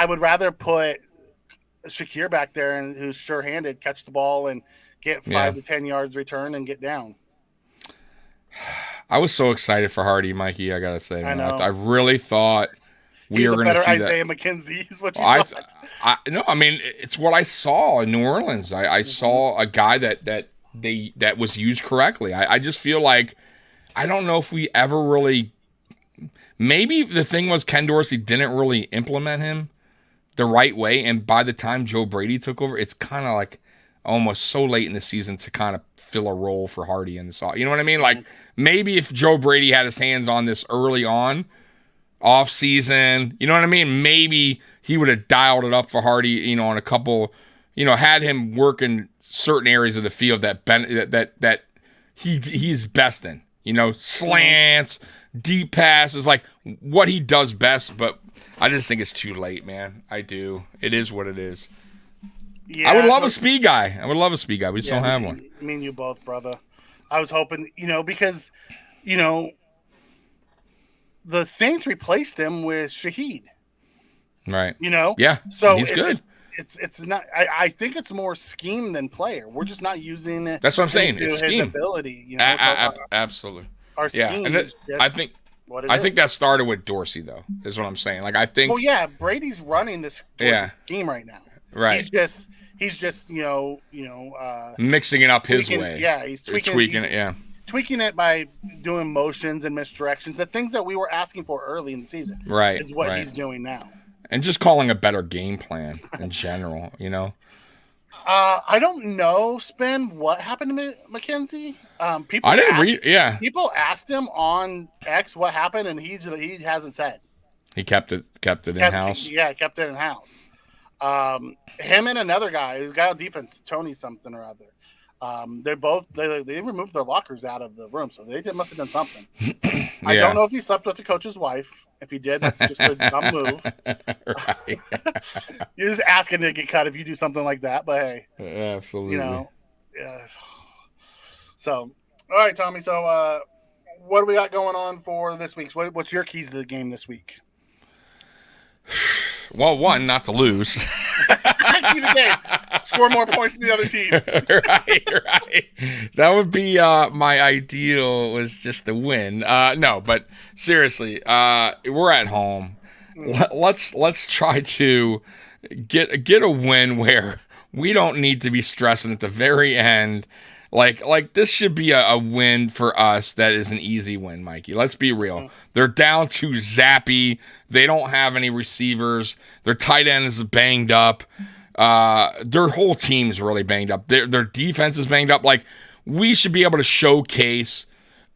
would rather put Shakir back there, and who's sure-handed, catch the ball and get 5 to 10 yards return and get down. I was so excited for Hardy, Mikey. I gotta say, man. I really thought we were going to see Isaiah that. McKenzie is what you thought. I mean, it's what I saw in New Orleans. I saw a guy that was used correctly. I just feel like, I don't know if we ever really. Maybe the thing was Ken Dorsey didn't really implement him the right way, and by the time Joe Brady took over, it's kind of like almost so late in the season to kind of fill a role for Hardy in this. You know what I mean? Like, maybe if Joe Brady had his hands on this early on, off season, you know what I mean? Maybe he would have dialed it up for Hardy, on a couple, had him work in certain areas of the field that he's best in. Slants, deep passes, like what he does best. But I just think it's too late, man. I do. It is what it is. Yeah, I would love a speed guy. We just don't have one. Me and you both, brother. I was hoping, because, the Saints replaced him with Shaheed. Right. Yeah. So he's good. It's not. I think it's more scheme than player. We're just not using it. That's what I'm saying. It's his scheme. Ability. Absolutely. Our scheme. And I think that started with Dorsey, though. Is what I'm saying. Like, I think. Well, yeah, Brady's running this scheme right now. Right. He's just mixing it up his way. Yeah, he's tweaking it. Yeah. tweaking it by doing motions and misdirections, the things that we were asking for early in the season, right, is what he's doing now. And just calling a better game plan in general, you know. I don't know, Spin, what happened to McKenzie. People I didn't read. Yeah, people asked him on X what happened, and he hasn't said. He kept it in house. Yeah, kept it in house. Him and another guy who's got a defense, Tony something or other. They removed their lockers out of the room, so they must have done something. Yeah. I don't know if he slept with the coach's wife. If he did, that's just a dumb move. Right. You're just asking to get cut if you do something like that. But hey, absolutely. You know, yeah. So, all right, Tommy. So, what do we got going on for this week? What's your keys to the game this week? Well, one, not to lose. Key to the game. Score more points than the other team. Right. That would be my ideal, was just to win. No, but seriously, we're at home. Let's try to get a win where we don't need to be stressing at the very end. Like this should be a win for us that is an easy win, Mikey. Let's be real. They're down to Zappy. They don't have any receivers. Their tight end is banged up. Their whole team's really banged up. Their defense is banged up. Like, we should be able to showcase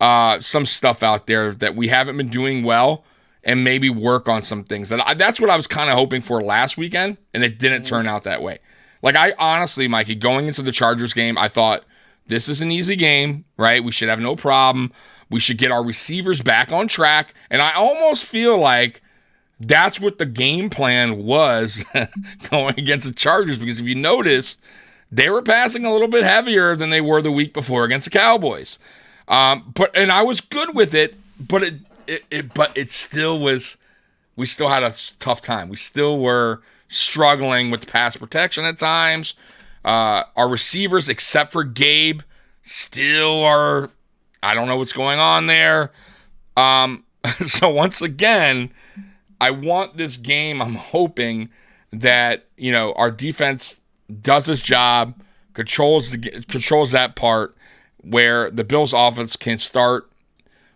some stuff out there that we haven't been doing well, and maybe work on some things. And that's what I was kind of hoping for last weekend, and it didn't turn out that way. Like, I honestly, Mikey, going into the Chargers game, I thought, this is an easy game, right? We should have no problem. We should get our receivers back on track. And I almost feel like that's what the game plan was going against the Chargers, because if you notice, they were passing a little bit heavier than they were the week before against the Cowboys. But I was good with it, but it still was. We still had a tough time. We still were struggling with pass protection at times. Our receivers, except for Gabe, still are. I don't know what's going on there. So once again, I want this game. I'm hoping that, you know, our defense does its job, controls that part, where the Bills' offense can start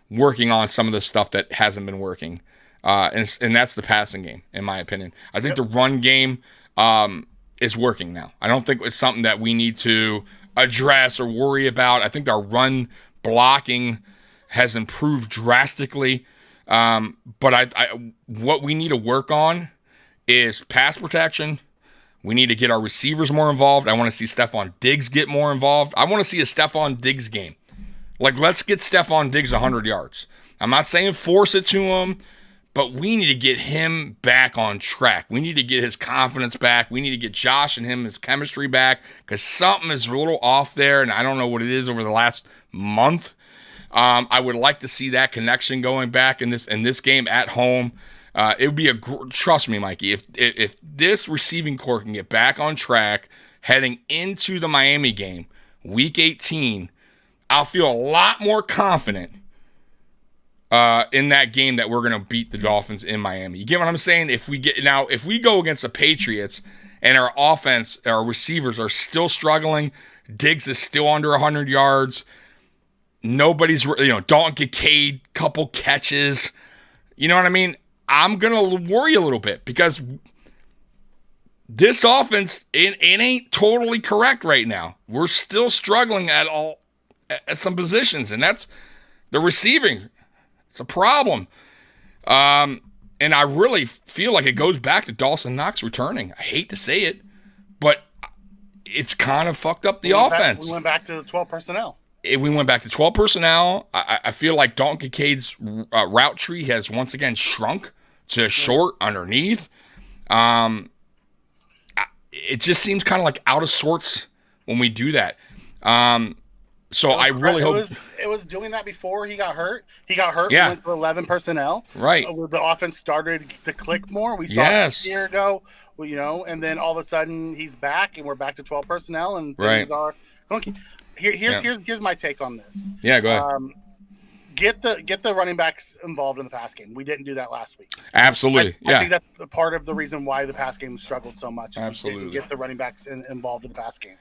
working on some of the stuff that hasn't been working, and that's the passing game, in my opinion. I think the run game is working now. I don't think it's something that we need to address or worry about. I think our run blocking has improved drastically. But what we need to work on is pass protection. We need to get our receivers more involved. I want to see Stephon Diggs get more involved. I want to see a Stephon Diggs game. Like, let's get Stephon Diggs 100 yards. I'm not saying force it to him, but we need to get him back on track. We need to get his confidence back. We need to get Josh and him his chemistry back, because something is a little off there, and I don't know what it is over the last month. I would like to see that connection going back in this game at home. It would be trust me, Mikey, if this receiving core can get back on track heading into the Miami game, Week 18, I'll feel a lot more confident in that game that we're going to beat the Dolphins in Miami. You get what I'm saying? If we go against the Patriots and our offense, our receivers are still struggling, Diggs is still under 100 yards, nobody's, Dalton Kincaid, couple catches, you know what I mean? I'm going to worry a little bit, because this offense, it ain't totally correct right now. We're still struggling at some positions, and that's the receiving. It's a problem. And I really feel like it goes back to Dawson Knox returning. I hate to say it, but it's kind of fucked up the offense. We went back to 12 personnel. We went back to 12 personnel. I feel like Dalton Kincaid's route tree has once again shrunk to short underneath. It just seems kind of like out of sorts when we do that. So I really hope it was doing that before he got hurt. He got hurt. Yeah. We went to 11 personnel. Right. The offense started to click more. We saw a year ago, and then all of a sudden he's back, and we're back to 12 personnel, and things are clunky. Here's my take on this. Yeah, go ahead. Get the running backs involved in the pass game. We didn't do that last week. Absolutely. I think that's part of the reason why the pass game struggled so much. Absolutely. Get the running backs involved in the pass game.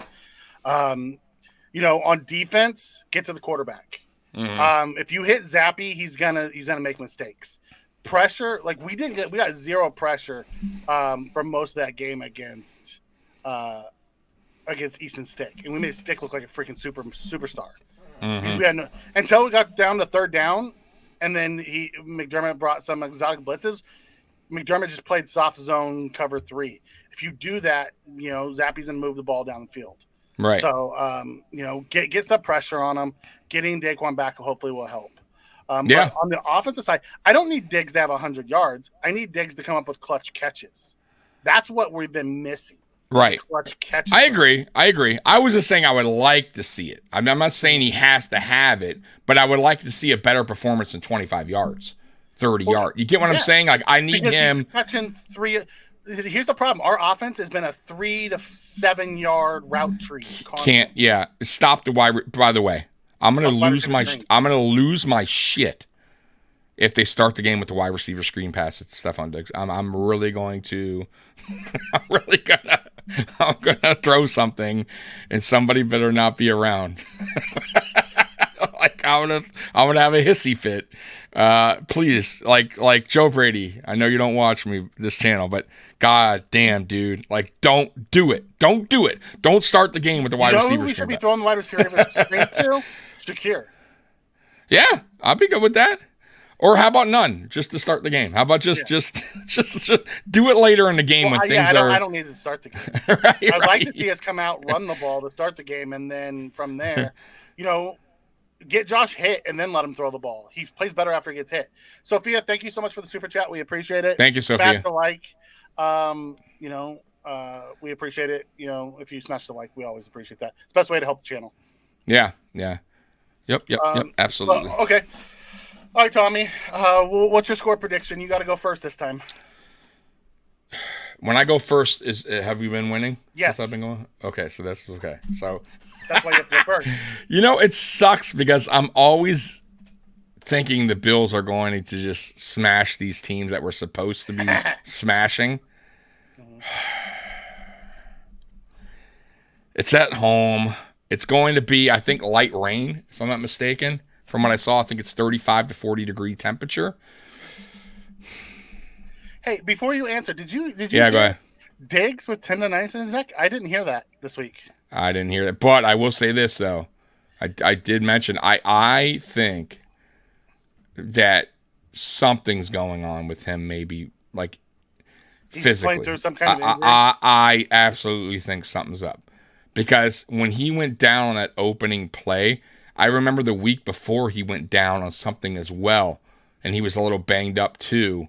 On defense, get to the quarterback. If you hit Zappy, he's gonna make mistakes. Pressure, like we got zero pressure for most of that game against Easton Stick, and we made Stick look like a freaking superstar. Because we had until we got down to third down, and then McDermott brought some exotic blitzes. McDermott just played soft zone cover 3. If you do that, Zappy's gonna move the ball down the field. Right. So get some pressure on him. Getting Daquan back hopefully will help. But on the offensive side, I don't need Diggs to have 100 yards. I need Diggs to come up with clutch catches. That's what we've been missing. Right. Clutch catches. I agree. I was just saying I would like to see it. I'm not saying he has to have it, but I would like to see a better performance than 25 yards, 30 yards. You get what I'm saying? Like, I need him. Catching 3. Here's the problem. Our offense has been a 3 to 7 yard route tree. Stop the wide. By the way, I'm gonna lose my shit if they start the game with the wide receiver screen pass at Stephon Diggs. I'm really going to. I'm gonna throw something, and somebody better not be around. Like I'm gonna have a hissy fit. Please, like Joe Brady. I know you don't watch this channel, but god damn, dude, like don't do it. Don't do it. Don't start the game with the wide receiver. We should be throwing the wide receiver screen to Shakir. Yeah, I'll be good with that. Or how about none, just to start the game? How about just do it later in the game when things are... I don't need to start the game. I'd like to see us come out, run the ball to start the game, and then from there, get Josh hit and then let him throw the ball. He plays better after he gets hit. Sophia, thank you so much for the super chat. We appreciate it. Thank you, Sophia. Smash the like. We appreciate it. If you smash the like, we always appreciate that. It's the best way to help the channel. Yeah. Yep, absolutely. Okay. All right, Tommy. What's your score prediction? You got to go first this time. When I go first, have you been winning? Yes. Since I've been going? Okay, so that's okay. So that's why you have to go first. It sucks because I'm always thinking the Bills are going to just smash these teams that we're supposed to be smashing. It's at home. It's going to be, I think, light rain, if I'm not mistaken. From what I saw, I think it's 35 to 40 degree temperature. Hey, before you answer, did you go ahead. Diggs with tendonitis in his neck? I didn't hear that this week. I didn't hear that. But I will say this, though. I did mention, I think that something's going on with him, maybe, like, he's physically. Playing through some kind of injury. I absolutely think something's up. Because when he went down on that opening play, I remember the week before he went down on something as well, and he was a little banged up too.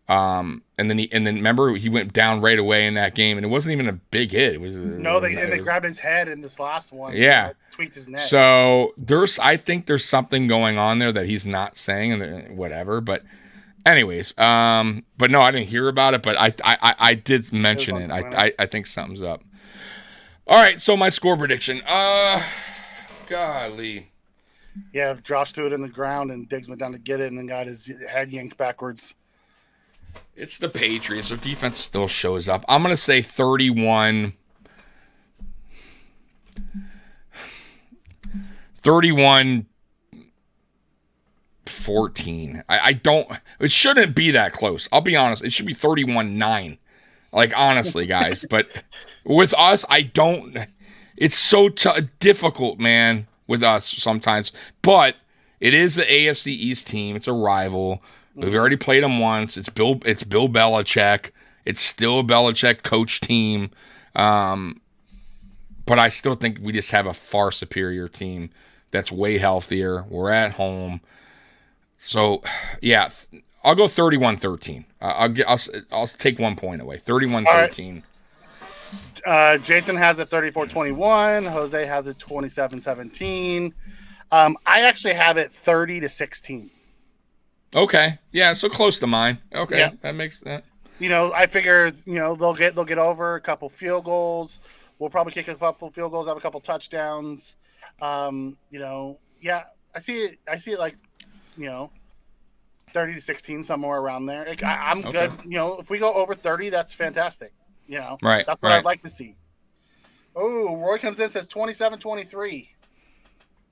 And then remember he went down right away in that game, and it wasn't even a big hit. It was they grabbed his head in this last one. Yeah, tweaked his neck. So I think there's something going on there that he's not saying, and whatever. But anyways, but no, I didn't hear about it, but I did mention it. I think something's up. All right, so my score prediction. Golly. Yeah, Josh threw it in the ground and Diggs went down to get it and then got his head yanked backwards. It's the Patriots. Their defense still shows up. I'm going to say 31. 31-14. I don't. It shouldn't be that close. I'll be honest. It should be 31-9. Like, honestly, guys. But with us, I don't. It's so difficult, man, with us sometimes. But it is the AFC East team. It's a rival. We've already played them once. It's Bill Belichick. It's still a Belichick coach team. But I still think we just have a far superior team that's way healthier. We're at home. So, yeah, I'll go 31-13. I'll take 1 point away. 31-13. Right. Jason has it 34-21. Jose has it 27-17. I actually have it 30-16. Okay. Yeah, so close to mine. Okay. Yeah. That makes sense. I figure, they'll get over a couple field goals. We'll probably kick a couple field goals, have a couple touchdowns. Yeah, I see it like, 30-16, somewhere around there. I'm good. If we go over 30, that's fantastic. Right. That's what I'd like to see. Oh, Roy comes in and says 27-23.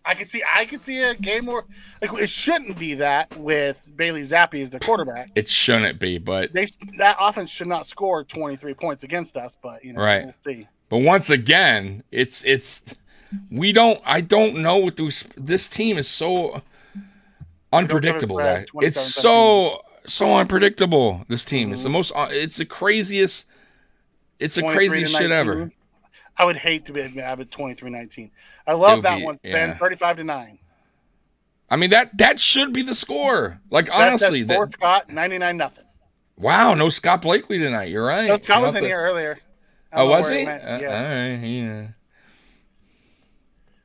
I could see a game where like it shouldn't be that with Bailey Zappi as the quarterback. It shouldn't be, but that offense should not score 23 points against us. But right. We'll see. But once again, I don't know what this team is so unpredictable. Guy. It's so unpredictable. This team is it's the craziest. It's the craziest shit ever. I would hate to have it 23-19. I love that one, Ben. 35-9. I mean that should be the score. Like honestly, Fort Scott 99-0. Wow, no Scott Blakely tonight. You're right. No, Scott was in here earlier. Oh, was he? Yeah. All right.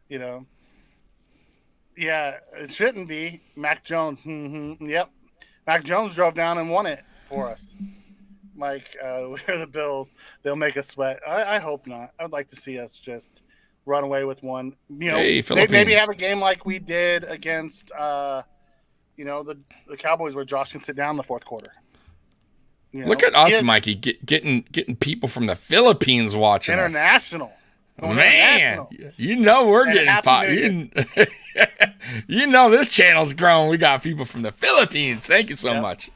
Yeah. Yeah, it shouldn't be. Mac Jones. Yep. Mac Jones drove down and won it for us. Mike, we're the Bills. They'll make us sweat. I hope not. I would like to see us just run away with one. Maybe have a game like we did against, the Cowboys where Josh can sit down in the fourth quarter. Look at us, Mikey, getting people from the Philippines watching international. Man, international. We're getting pot. This channel's growing. We got people from the Philippines. Thank you so much.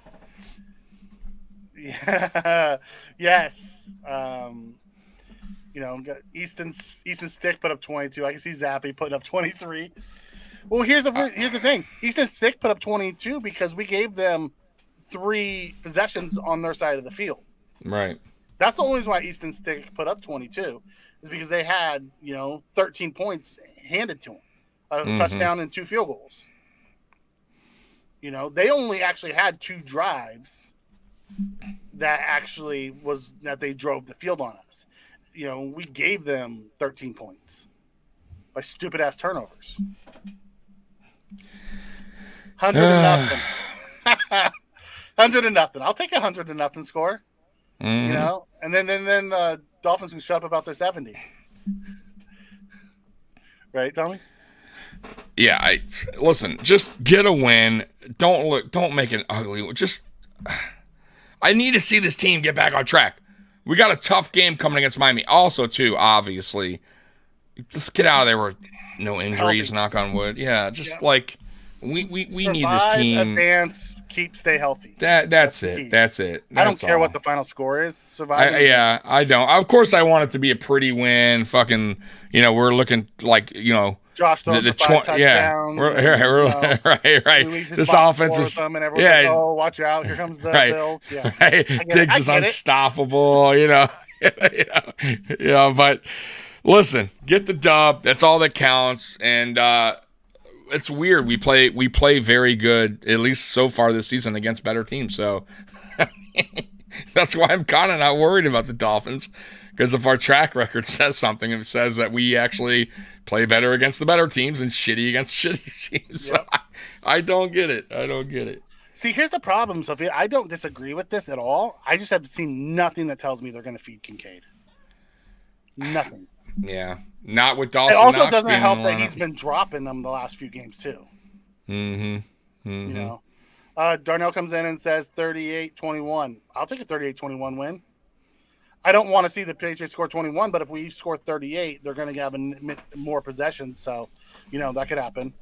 Yeah. Yes. Easton Stick put up 22. I can see Zappy putting up 23. Well, here's the thing. Easton Stick put up 22 because we gave them 3 possessions on their side of the field. Right. That's the only reason why Easton Stick put up 22 is because they had, 13 points handed to them. A touchdown and 2 field goals. They only actually had 2 drives that they drove the field on us. We gave them 13 points by stupid ass turnovers. 100-0. 100-0. I'll take 100-0 score. And then the Dolphins can shut up about their 70. Right, Tommy? Yeah, listen, just get a win. Don't make it ugly. I need to see this team get back on track. We got a tough game coming against Miami. Also, too, obviously, just get out of there with no injuries, knock on wood. Yeah, we need this team. Advance, stay healthy. That's it. That's it. I don't care what the final score is. Survive. I don't. Of course, I want it to be a pretty win. Fucking, we're looking like, Josh throws the 5 touchdowns. Yeah, right. This offense is and like, oh, watch out! Here comes the Bills. Yeah, right. Diggs is unstoppable. But listen, get the dub. That's all that counts. And it's weird. We play very good, at least so far this season, against better teams. So that's why I'm kind of not worried about the Dolphins. Because if our track record says something, it says that we actually play better against the better teams and shitty against shitty teams. Yep. So I don't get it. See, here's the problem, Sophia. I don't disagree with this at all. I just have seen nothing that tells me they're going to feed Kincaid. Nothing. Yeah. Not with Dawson. It also Knox doesn't help that he's been dropping them the last few games, too. Darnell comes in and says 38-21. I'll take a 38-21 win. I don't want to see the Patriots score 21, but if we score 38, they're going to have more possessions. So, that could happen.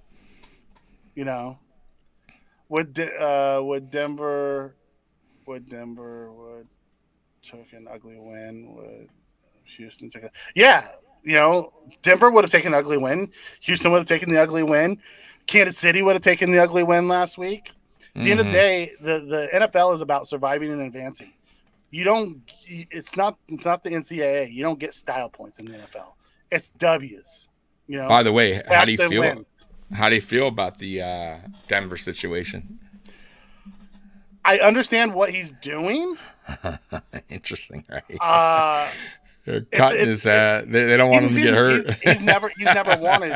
Would Denver take an ugly win? Would Houston take Denver would have taken an ugly win. Houston would have taken the ugly win. Kansas City would have taken the ugly win last week. At the end of the day, the NFL is about surviving and advancing. It's not the NCAA. You don't get style points in the NFL. It's W's. By the way, how do you feel? Wins. How do you feel about the Denver situation? I understand what he's doing. Interesting, right? They're cutting his hat. They don't want him to get hurt. He's never wanted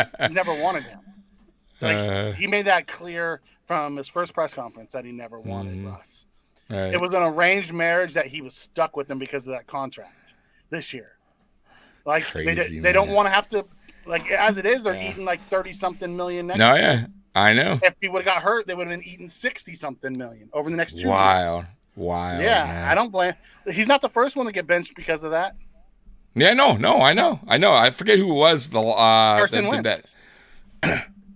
him. He made that clear from his first press conference that he never wanted Russ. Right. It was an arranged marriage that he was stuck with them because of that contract this year. Like crazy, they don't want to have to, like, as it is, they're eating like 30-something million next year. Yeah, I know. If he would have got hurt, they would have been eating 60-something million over the next 2 years. Wild. Yeah, man. I don't blame. He's not the first one to get benched because of that. Yeah, no, I know. I forget who it was. Carson Wentz.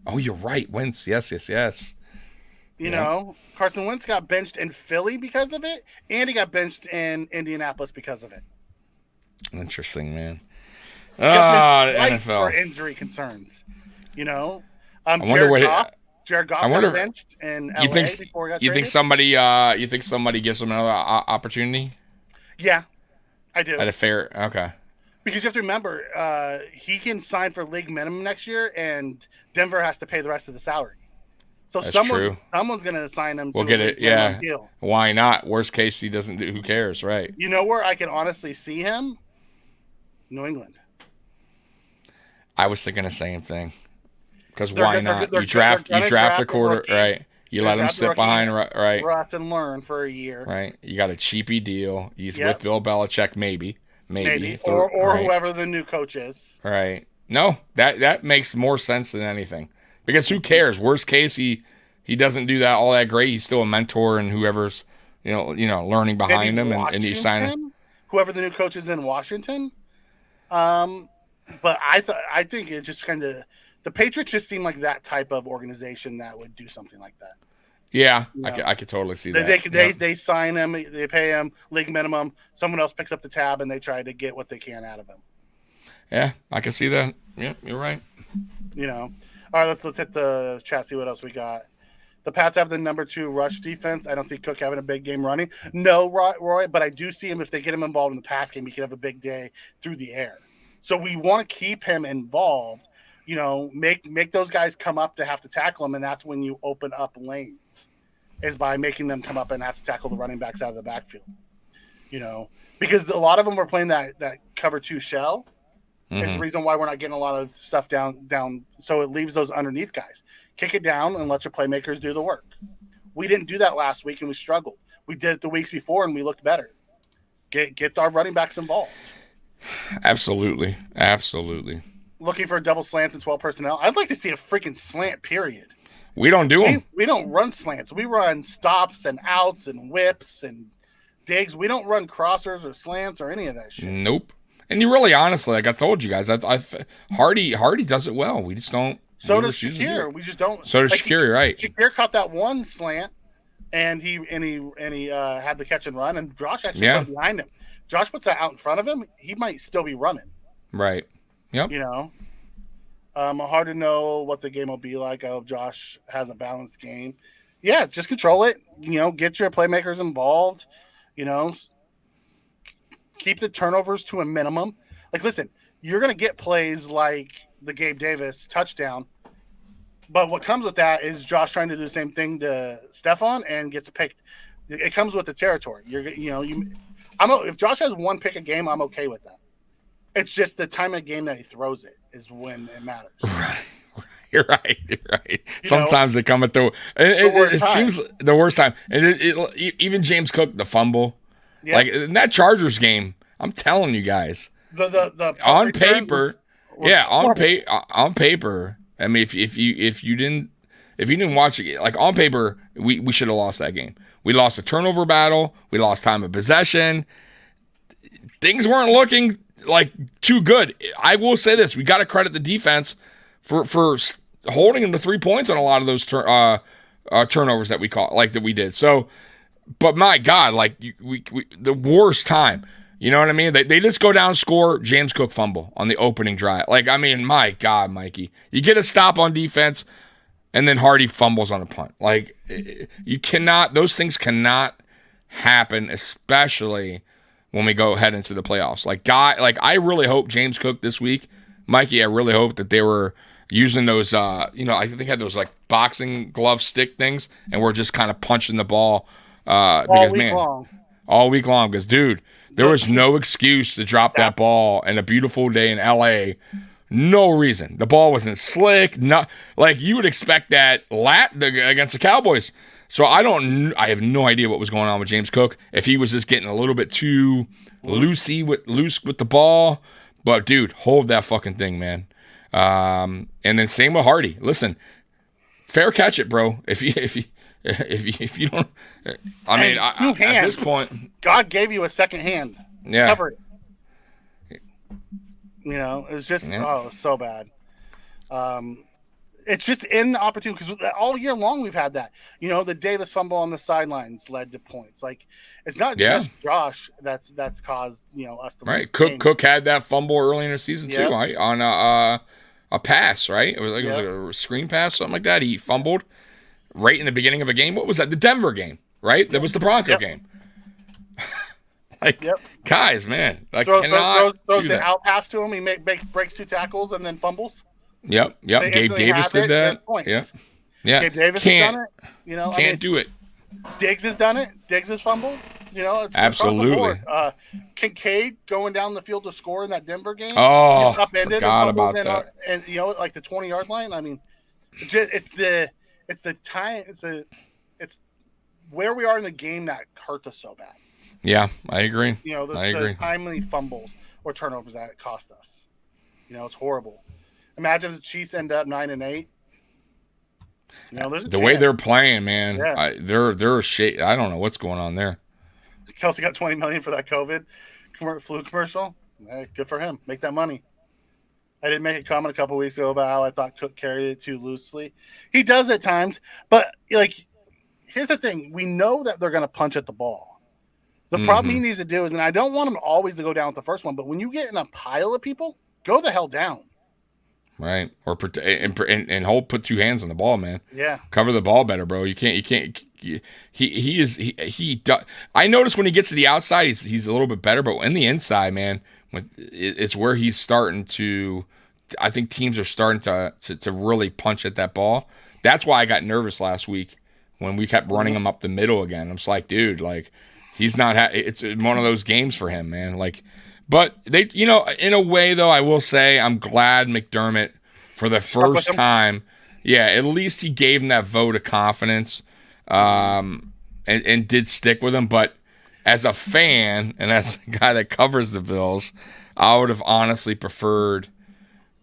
Oh, you're right. Wentz. Yes. You know, Carson Wentz got benched in Philly because of it, and he got benched in Indianapolis because of it. Interesting, man. NFL for NFL. injury concerns. You know, I wonder Jared Goff got benched in LA before he got traded. You think somebody gives him another opportunity? Yeah, I do. At a fair, okay. Because you have to remember, he can sign for league minimum next year, and Denver has to pay the rest of the salary. So someone's going to assign him to we'll get a it. Yeah. deal. Why not? Worst case, he doesn't do. Who cares, right? You know where I can honestly see him? New England. I was thinking the same thing. Because why not? You draft a quarter, right? You let him sit behind, right? Rot and learn for a year, right? You got a cheapy deal. He's with Bill Belichick, maybe, or whoever the new coach is, right? No, that makes more sense than anything. Because who cares? Worst case, he doesn't do that all that great. He's still a mentor and whoever's learning behind him, and you sign him. Whoever the new coach is in Washington. But I think it just kind of the Patriots just seem like that type of organization that would do something like that. Yeah, I could totally see that. They sign him, they pay him league minimum. Someone else picks up the tab, and they try to get what they can out of him. Yeah, I can see that. Yeah, you're right. All right, let's hit the chat, see what else we got. The Pats have the number 2 rush defense. I don't see Cook having a big game running. No, Roy, but I do see him if they get him involved in the pass game, he could have a big day through the air. So we want to keep him involved. Make those guys come up to have to tackle him, and that's when you open up lanes, is by making them come up and have to tackle the running backs out of the backfield. Because a lot of them are playing that cover 2 shell. Is the reason why we're not getting a lot of stuff down. So it leaves those underneath guys. Kick it down and let your playmakers do the work. We didn't do that last week, and we struggled. We did it the weeks before, and we looked better. Get our running backs involved. Absolutely. Looking for double slants and 12 personnel. I'd like to see a freaking slant, period. We don't do them. We don't run slants. We run stops and outs and whips and digs. We don't run crossers or slants or any of that shit. Nope. And you really, honestly, like I told you guys, Hardy does it well. We just don't. So does Shakir. We just don't. So does Shakir, right? Shakir caught that one slant, and he had the catch and run, and Josh actually went behind him. Josh puts that out in front of him, he might still be running. Right. Yep. Hard to know what the game will be like. I hope Josh has a balanced game. Yeah, just control it. Get your playmakers involved. Keep the turnovers to a minimum. Like, listen, you're going to get plays like the Gabe Davis touchdown, but what comes with that is Josh trying to do the same thing to Stephon and gets picked. It comes with the territory. If Josh has one pick a game, I'm okay with that. It's just the time of game that he throws it is when it matters. Right. You're right. Sometimes they come at it seems the worst time. And even James Cook, the fumble. Yeah. Like in that Chargers game, I'm telling you guys. The on paper, on paper. I mean, if you didn't watch it, like on paper, we should have lost that game. We lost a turnover battle. We lost time of possession. Things weren't looking like too good. I will say this: we got to credit the defense for holding them to 3 points on a lot of those turnovers that we caught, like that we did. So. But my God, like we the worst time, you know what I mean? They just go down, score, James Cook fumble on the opening drive. Like, I mean, my God, Mikey, you get a stop on defense, and then Hardy fumbles on a punt. Like, you cannot; those things cannot happen, especially when we go head into the playoffs. Like, I really hope James Cook this week, Mikey. I really hope that they were using those, I think they had those like boxing glove stick things, and we're just kind of punching the ball. All week long, because dude, there was no excuse to drop that ball in a beautiful day in LA. No reason. The ball wasn't slick. Not like you would expect that against the Cowboys. So I have no idea what was going on with James Cook. If he was just getting a little bit too loose with the ball, but dude, hold that fucking thing, man. And then same with Hardy. Listen, fair catch it, bro. If you don't, I mean, at this point, God gave you a second hand. Yeah, cover it. It's just so bad. it's just in the opportunity because all year long we've had that. The Davis fumble on the sidelines led to points. Like it's not just Josh that's caused us to lose. Cook had that fumble early in the season too, right? On a pass, right? It was like it was a screen pass, something like that. He fumbled right in the beginning of a game. What was that? The Denver game, right? That was the Bronco game. Guys, man, I cannot throws the out pass to him. He breaks 2 tackles and then fumbles. Yep. Gabe Davis did that. Yeah. Gabe Davis has done it. Can't do it. Diggs has done it. Diggs has fumbled. It's absolutely. Kincaid going down the field to score in that Denver game. Oh, forgot about that. And like the 20-yard line. I mean, it's the time. It's where we are in the game that hurts us so bad. Yeah, I agree. The timely fumbles or turnovers that cost us. It's horrible. Imagine if the Chiefs end up 9-8. There's the way they're playing, man. Yeah. They're shit. I don't know what's going on there. Kelsey got $20 million for that COVID flu commercial. Hey, good for him. Make that money. I did make a comment a couple weeks ago about how I thought Cook carried it too loosely. He does at times, but here's the thing: we know that they're going to punch at the ball. The problem he needs to do is, and I don't want him always to go down with the first one, but when you get in a pile of people, go the hell down. Right, or put 2 hands on the ball, man. Yeah, cover the ball better, bro. You can't. I notice when he gets to the outside, he's a little bit better, but in the inside, man, it's where he's starting to. I think teams are starting to really punch at that ball. That's why I got nervous last week when we kept running him up the middle again. I'm just like, dude, like he's not. It's one of those games for him, man. Like. But they, in a way, though, I will say I'm glad McDermott, for the first time, at least he gave him that vote of confidence and did stick with him. But as a fan and as a guy that covers the Bills, I would have honestly preferred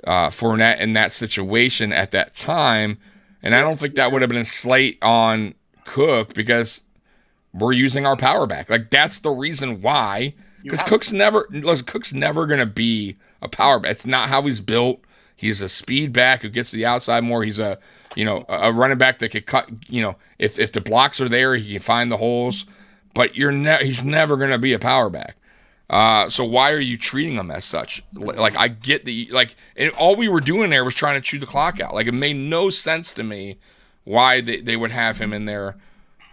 Fournette in that situation at that time. And I don't think that would have been a slate on Cook because we're using our power back. Like, that's the reason why. Because Cook's never going to be a power back. It's not how he's built. He's a speed back who gets to the outside more. He's a running back that could cut. If the blocks are there, he can find the holes. But he's never going to be a power back. So why are you treating him as such? Like, I get and all we were doing there was trying to chew the clock out. Like, it made no sense to me why they would have him in there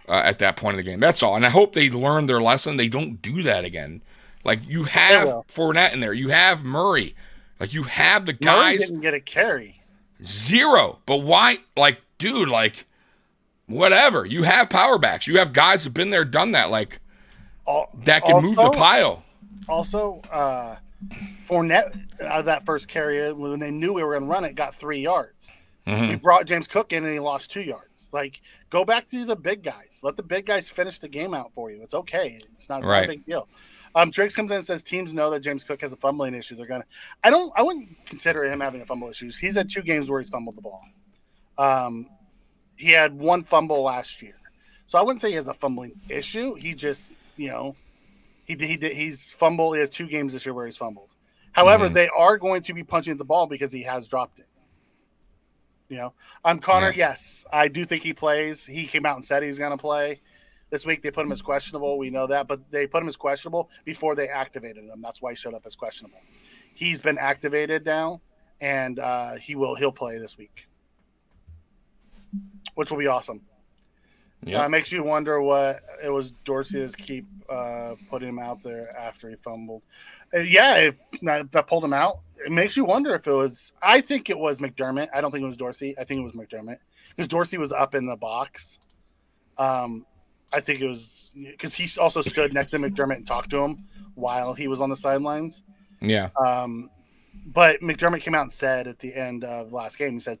at that point of the game. That's all. And I hope they learned their lesson. They don't do that again. Like, you have Fournette in there. You have Murray. Like, you have the guys. Murray didn't get a carry. 0. But why? Like, dude, like, whatever. You have power backs. You have guys who've been there, done that. Like, that can move the pile. Also, Fournette, that first carry, when they knew we were going to run it, got 3 yards. We brought James Cook in, and he lost 2 yards. Like, go back to the big guys. Let the big guys finish the game out for you. It's okay. It's not a big deal. Driggs comes in and says teams know that James Cook has a fumbling issue. They're gonna. I wouldn't consider him having a fumble issues. He's had 2 games where he's fumbled the ball. He had 1 fumble last year, so I wouldn't say he has a fumbling issue. He just, he's fumbled. He has 2 games this year where he's fumbled. However, they are going to be punching at the ball because he has dropped it. Connor. Yes, I do think he plays. He came out and said he's going to play. This week they put him as questionable. We know that, but they put him as questionable before they activated him. That's why he showed up as questionable. He's been activated now, and he'll play this week, which will be awesome. Yeah, makes you wonder what it was Dorsey's keep putting him out there after he fumbled. If that pulled him out, it makes you wonder if it was. I think it was McDermott. I don't think it was Dorsey. I think it was McDermott because Dorsey was up in the box. I think it was because he also stood next to McDermott and talked to him while he was on the sidelines. Yeah. But McDermott came out and said at the end of the last game, he said,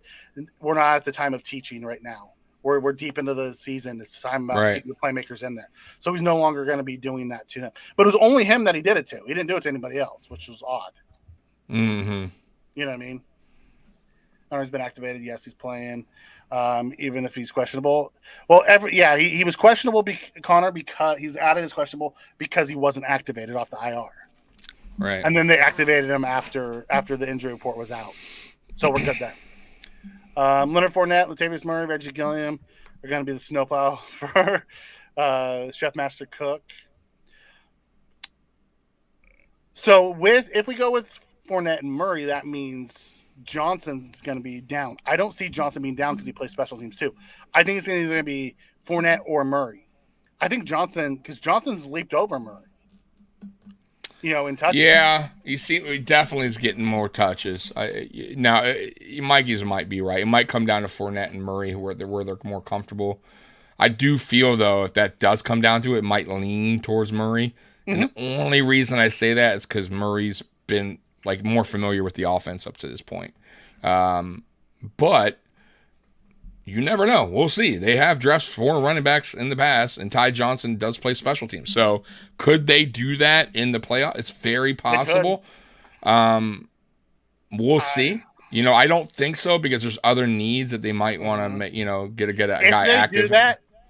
"We're not at the time of teaching right now. We're deep into the season. It's time about getting the playmakers in there." So he's no longer going to be doing that to him. But it was only him that he did it to. He didn't do it to anybody else, which was odd. Mm-hmm. You know what I mean? He's been activated. Yes, he's playing. Even if he's questionable. Well, he was questionable, Connor, because he was added as questionable because he wasn't activated off the IR. Right. And then they activated him after the injury report was out. So we're good there. Leonard Fournette, Latavius Murray, Reggie Gilliam are going to be the snowplow for Chef Master Cook. So if we go with Fournette and Murray, that means Johnson's going to be down. I don't see Johnson being down because he plays special teams too. I think it's either going to be Fournette or Murray. I think Johnson, because Johnson's leaped over Murray. In touches. Yeah, he definitely is getting more touches. Now, Mikey's might be right. It might come down to Fournette and Murray where they're more comfortable. I do feel, though, if that does come down to it, it might lean towards Murray. Mm-hmm. And the only reason I say that is because Murray's been more familiar with the offense up to this point. But you never know. We'll see. They have dressed 4 running backs in the past, and Ty Johnson does play special teams. So could they do that in the playoff? It's very possible. We'll see. I don't think so because there's other needs that they might want to, get a guy active.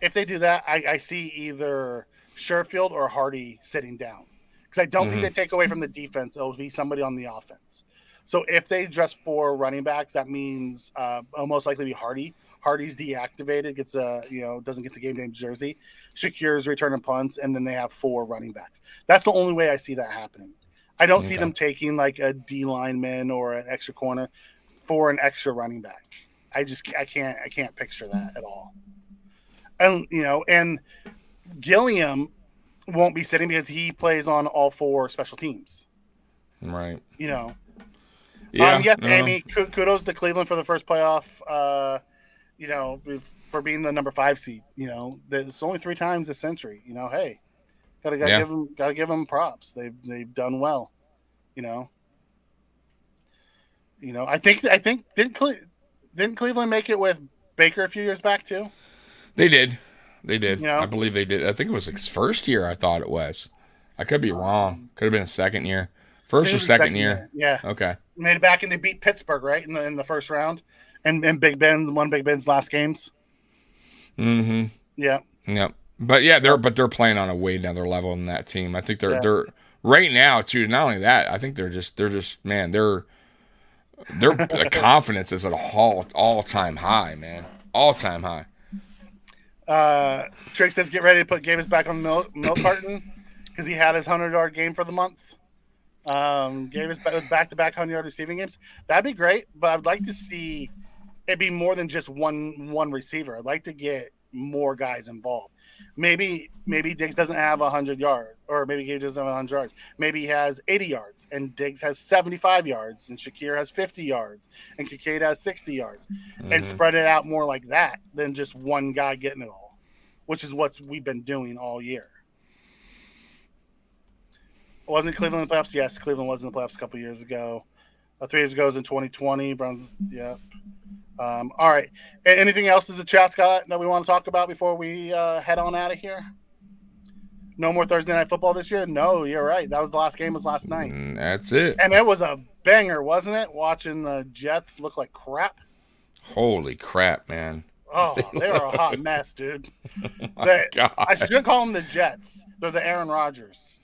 If they do that, I see either Sherfield or Hardy sitting down because I don't think they take away from the defense. It'll be somebody on the offense. So if they dress 4 running backs, that means it'll most likely be Hardy. Hardy's deactivated, gets doesn't get the game day jersey. Shakir's returning punts, and then they have 4 running backs. That's the only way I see that happening. I don't see them taking a D lineman or an extra corner for an extra running back. I can't picture that at all. And and Gilliam won't be sitting because he plays on all 4 special teams. Right. Yeah. Amy, kudos to Cleveland for the first playoff. For being the number 5 seed. It's only 3 times this century. Hey, gotta give them props. They've done well. I think didn't Cleveland make it with Baker a few years back too? They did. I believe they did. I think it was his first year. I thought it was. I could be wrong. Could have been his second year. First or second year. Yeah. Okay. Made it back and they beat Pittsburgh right in the first round. And Big Ben's last games. Mm-hmm. Yeah. Yep. But yeah, they're playing on a way another level than that team. I think they're right now too. Not only that, I think they're just man, their confidence is at a all-time high, man. All-time high. Trick says get ready to put Gavis back on the milk carton because he had his 100-yard game for the month. Gavis back-to-back 100-yard receiving games. That'd be great, but I'd like to see it be more than just one receiver. I'd like to get more guys involved. Maybe Diggs doesn't have 100 yards, or maybe Gavis doesn't have 100 yards. Maybe he has 80 yards, and Diggs has 75 yards, and Shakir has 50 yards, and Kincaid has 60 yards, and spread it out more like that than just one guy getting it all, which is what we've been doing all year. Wasn't Cleveland in the playoffs? Yes, Cleveland was in the playoffs a couple years ago. 3 years ago was in 2020. Browns, yeah. All right. Anything else as the chat's got that we want to talk about before we head on out of here? No more Thursday Night Football this year? No, you're right. That was the last game was last night. That's it. And it was a banger, wasn't it? Watching the Jets look like crap. Holy crap, man. Oh, they were a hot mess, dude. God. I shouldn't call them the Jets. They're the Aaron Rodgers.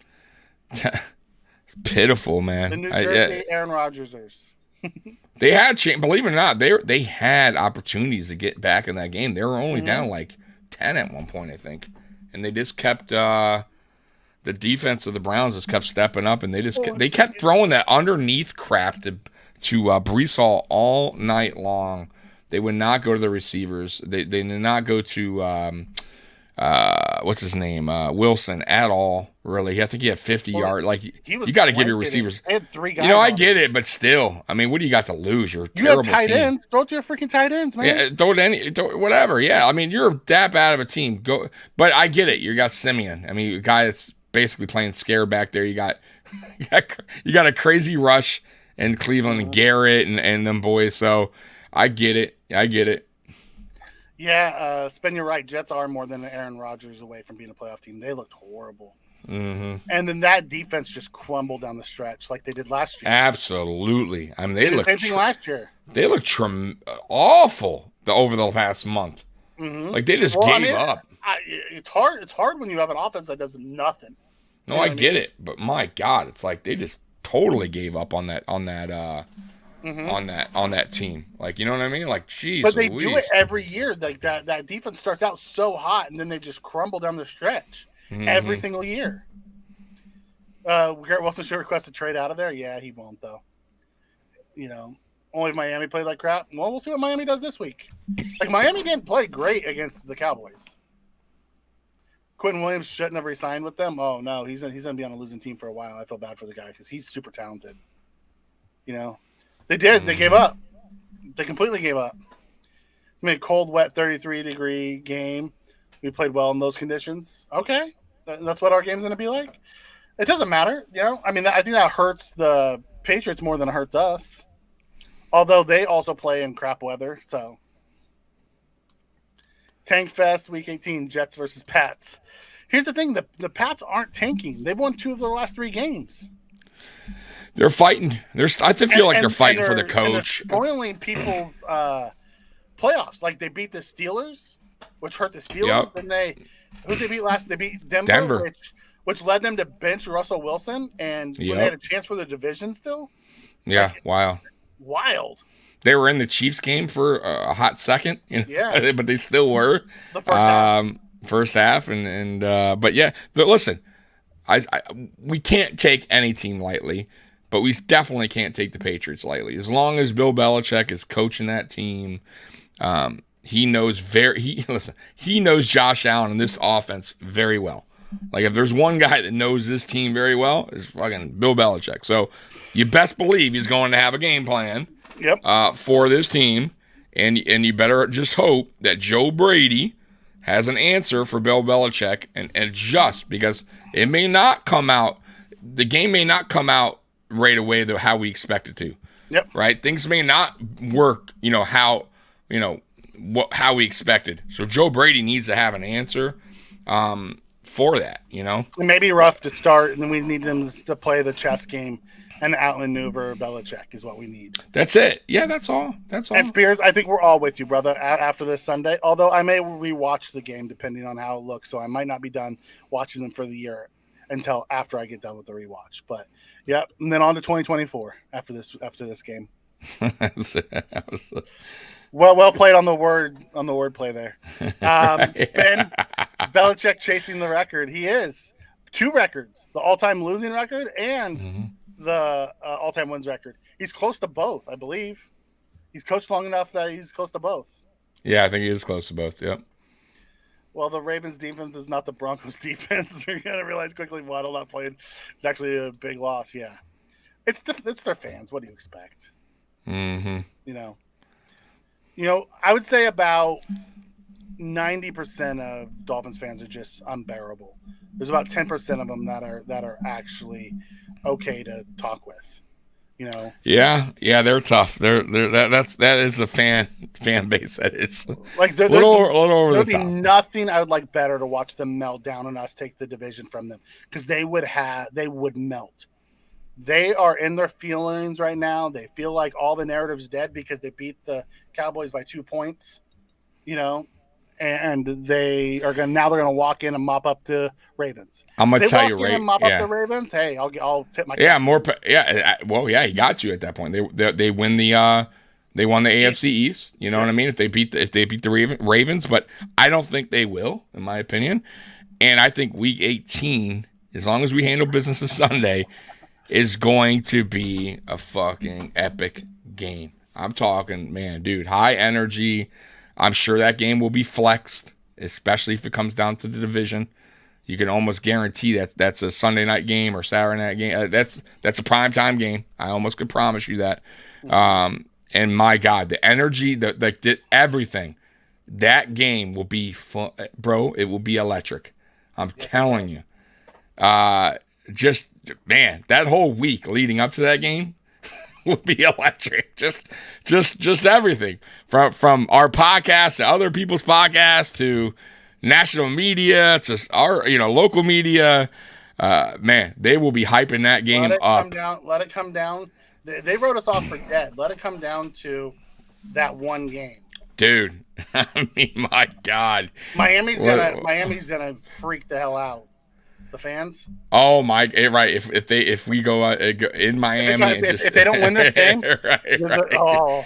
It's pitiful, man. The New Jersey Aaron Rodgersers. They had, believe it or not, they had opportunities to get back in that game. They were only down 10 at one point, I think, and they just kept the defense of the Browns just kept stepping up, and they kept throwing that underneath crap to Breece Hall all night long. They would not go to the receivers. They did not go to what's his name, Wilson at all. Really, I think he had 50 yards. Like you got to give your receivers. I had 3 guys. I get it, but still, I mean, what do you got to lose? You're a terrible have tight team. ends. Throw it to your freaking tight ends, man. Yeah, throw it whatever. Yeah, I mean, you're that bad of a team. Go, but I get it. You got Simeon. I mean, a guy that's basically playing scare back there. You got a crazy rush in Cleveland and Garrett and them boys. So I get it. Yeah, Spin, you're right. Jets are more than Aaron Rodgers away from being a playoff team. They looked horrible. Mm-hmm. And then that defense just crumbled down the stretch like they did last year. Absolutely. I mean, they looked same thing last year. They looked awful over the past month. Mm-hmm. Like they just gave up. It's hard. It's hard when you have an offense that does nothing. No, I get it, but my God, it's like they just totally gave up on that on that team. Like, you know what I mean? Like, geez, but they do it every year. Like that defense starts out so hot, and then they just crumble down the stretch every single year. Garrett Wilson should request a trade out of there. Yeah, he won't though. You know, only if Miami played like crap. Well, we'll see what Miami does this week. Like, Miami didn't play great against the Cowboys. Quentin Williams shouldn't have re-signed with them. Oh no, he's gonna be on a losing team for a while. I feel bad for the guy because he's super talented. You know, they did. They gave up. They completely gave up. I mean, a cold, wet, 33-degree game. We played well in those conditions. Okay, that's what our game's gonna be like. It doesn't matter. You know, I mean, I think that hurts the Patriots more than it hurts us. Although they also play in crap weather, so. Tank Fest, Week 18, Jets versus Pats. Here's the thing: the Pats aren't tanking. They've won 2 of their last 3 games. They're fighting. I feel like they're fighting for the coach. And they're spoiling people's playoffs. Like, they beat the Steelers, which hurt the Steelers. Then who they beat last? They beat Denver. Which led them to bench Russell Wilson, and when they had a chance for the division still. Yeah, wow. Wild. They were in the Chiefs game for a hot second, but they still were the first half. First half, but yeah. But listen, we can't take any team lightly, but we definitely can't take the Patriots lightly. As long as Bill Belichick is coaching that team, he knows Josh Allen and this offense very well. Like, if there's one guy that knows this team very well, it's fucking Bill Belichick. So you best believe he's going to have a game plan. For this team, and you better just hope that Joe Brady has an answer for Bill Belichick, and just because it may not come out, the game may not come out right away how we expect it to. Right? Things may not work, how we expected. So Joe Brady needs to have an answer for that. It may be rough to start, and then we need them to play the chess game. And outmaneuver Belichick is what we need. That's it. Yeah, that's all. And Spears, I think we're all with you, brother, after this Sunday. Although I may rewatch the game depending on how it looks. So I might not be done watching them for the year until after I get done with the rewatch. But, yeah, and then on to 2024 after this game. Well played on the word play there. Spin, Belichick chasing the record. He is. 2 records, the all-time losing record and the all-time wins record. He's close to both, I believe. He's coached long enough that he's close to both. Yeah, I think he is close to both, yep. Well, the Ravens defense is not the Broncos defense. You're going to realize quickly Waddle not playing. It's actually a big loss, yeah. It's their fans. What do you expect? Mm-hmm. I would say about 90% of Dolphins fans are just unbearable. There's about 10% of them that are actually okay to talk with. Yeah, they're tough. That is a fan base that is like a little over the top. There'd be nothing I would like better to watch them melt down and us take the division from them, because they would melt. They are in their feelings right now. They feel like all the narrative's dead because they beat the Cowboys by 2 points. And they're gonna walk in and mop up the Ravens. I'm gonna tell you, mop up the Ravens. Hey, I'll tip my cap. He got you at that point. They win they won the AFC East. You know what I mean? If they beat the Ravens, but I don't think they will, in my opinion. And I think Week 18, as long as we handle business this Sunday, is going to be a fucking epic game. I'm talking, man, dude, high energy. I'm sure that game will be flexed, especially if it comes down to the division. You can almost guarantee that's a Sunday night game or Saturday night game. That's a primetime game. I almost could promise you that. And my God, the energy, everything, that game will be fun, bro. It will be electric. I'm telling you. Just, man, that whole week leading up to that game will be electric. Just everything from our podcast to other people's podcasts to national media to our local media. Man, they will be hyping that game up. Let it come down. They wrote us off for dead. Let it come down to that one game, dude. I mean, my God, Miami's gonna freak the hell out. The fans. Oh my! Right. If we go in Miami if they don't win this game, right.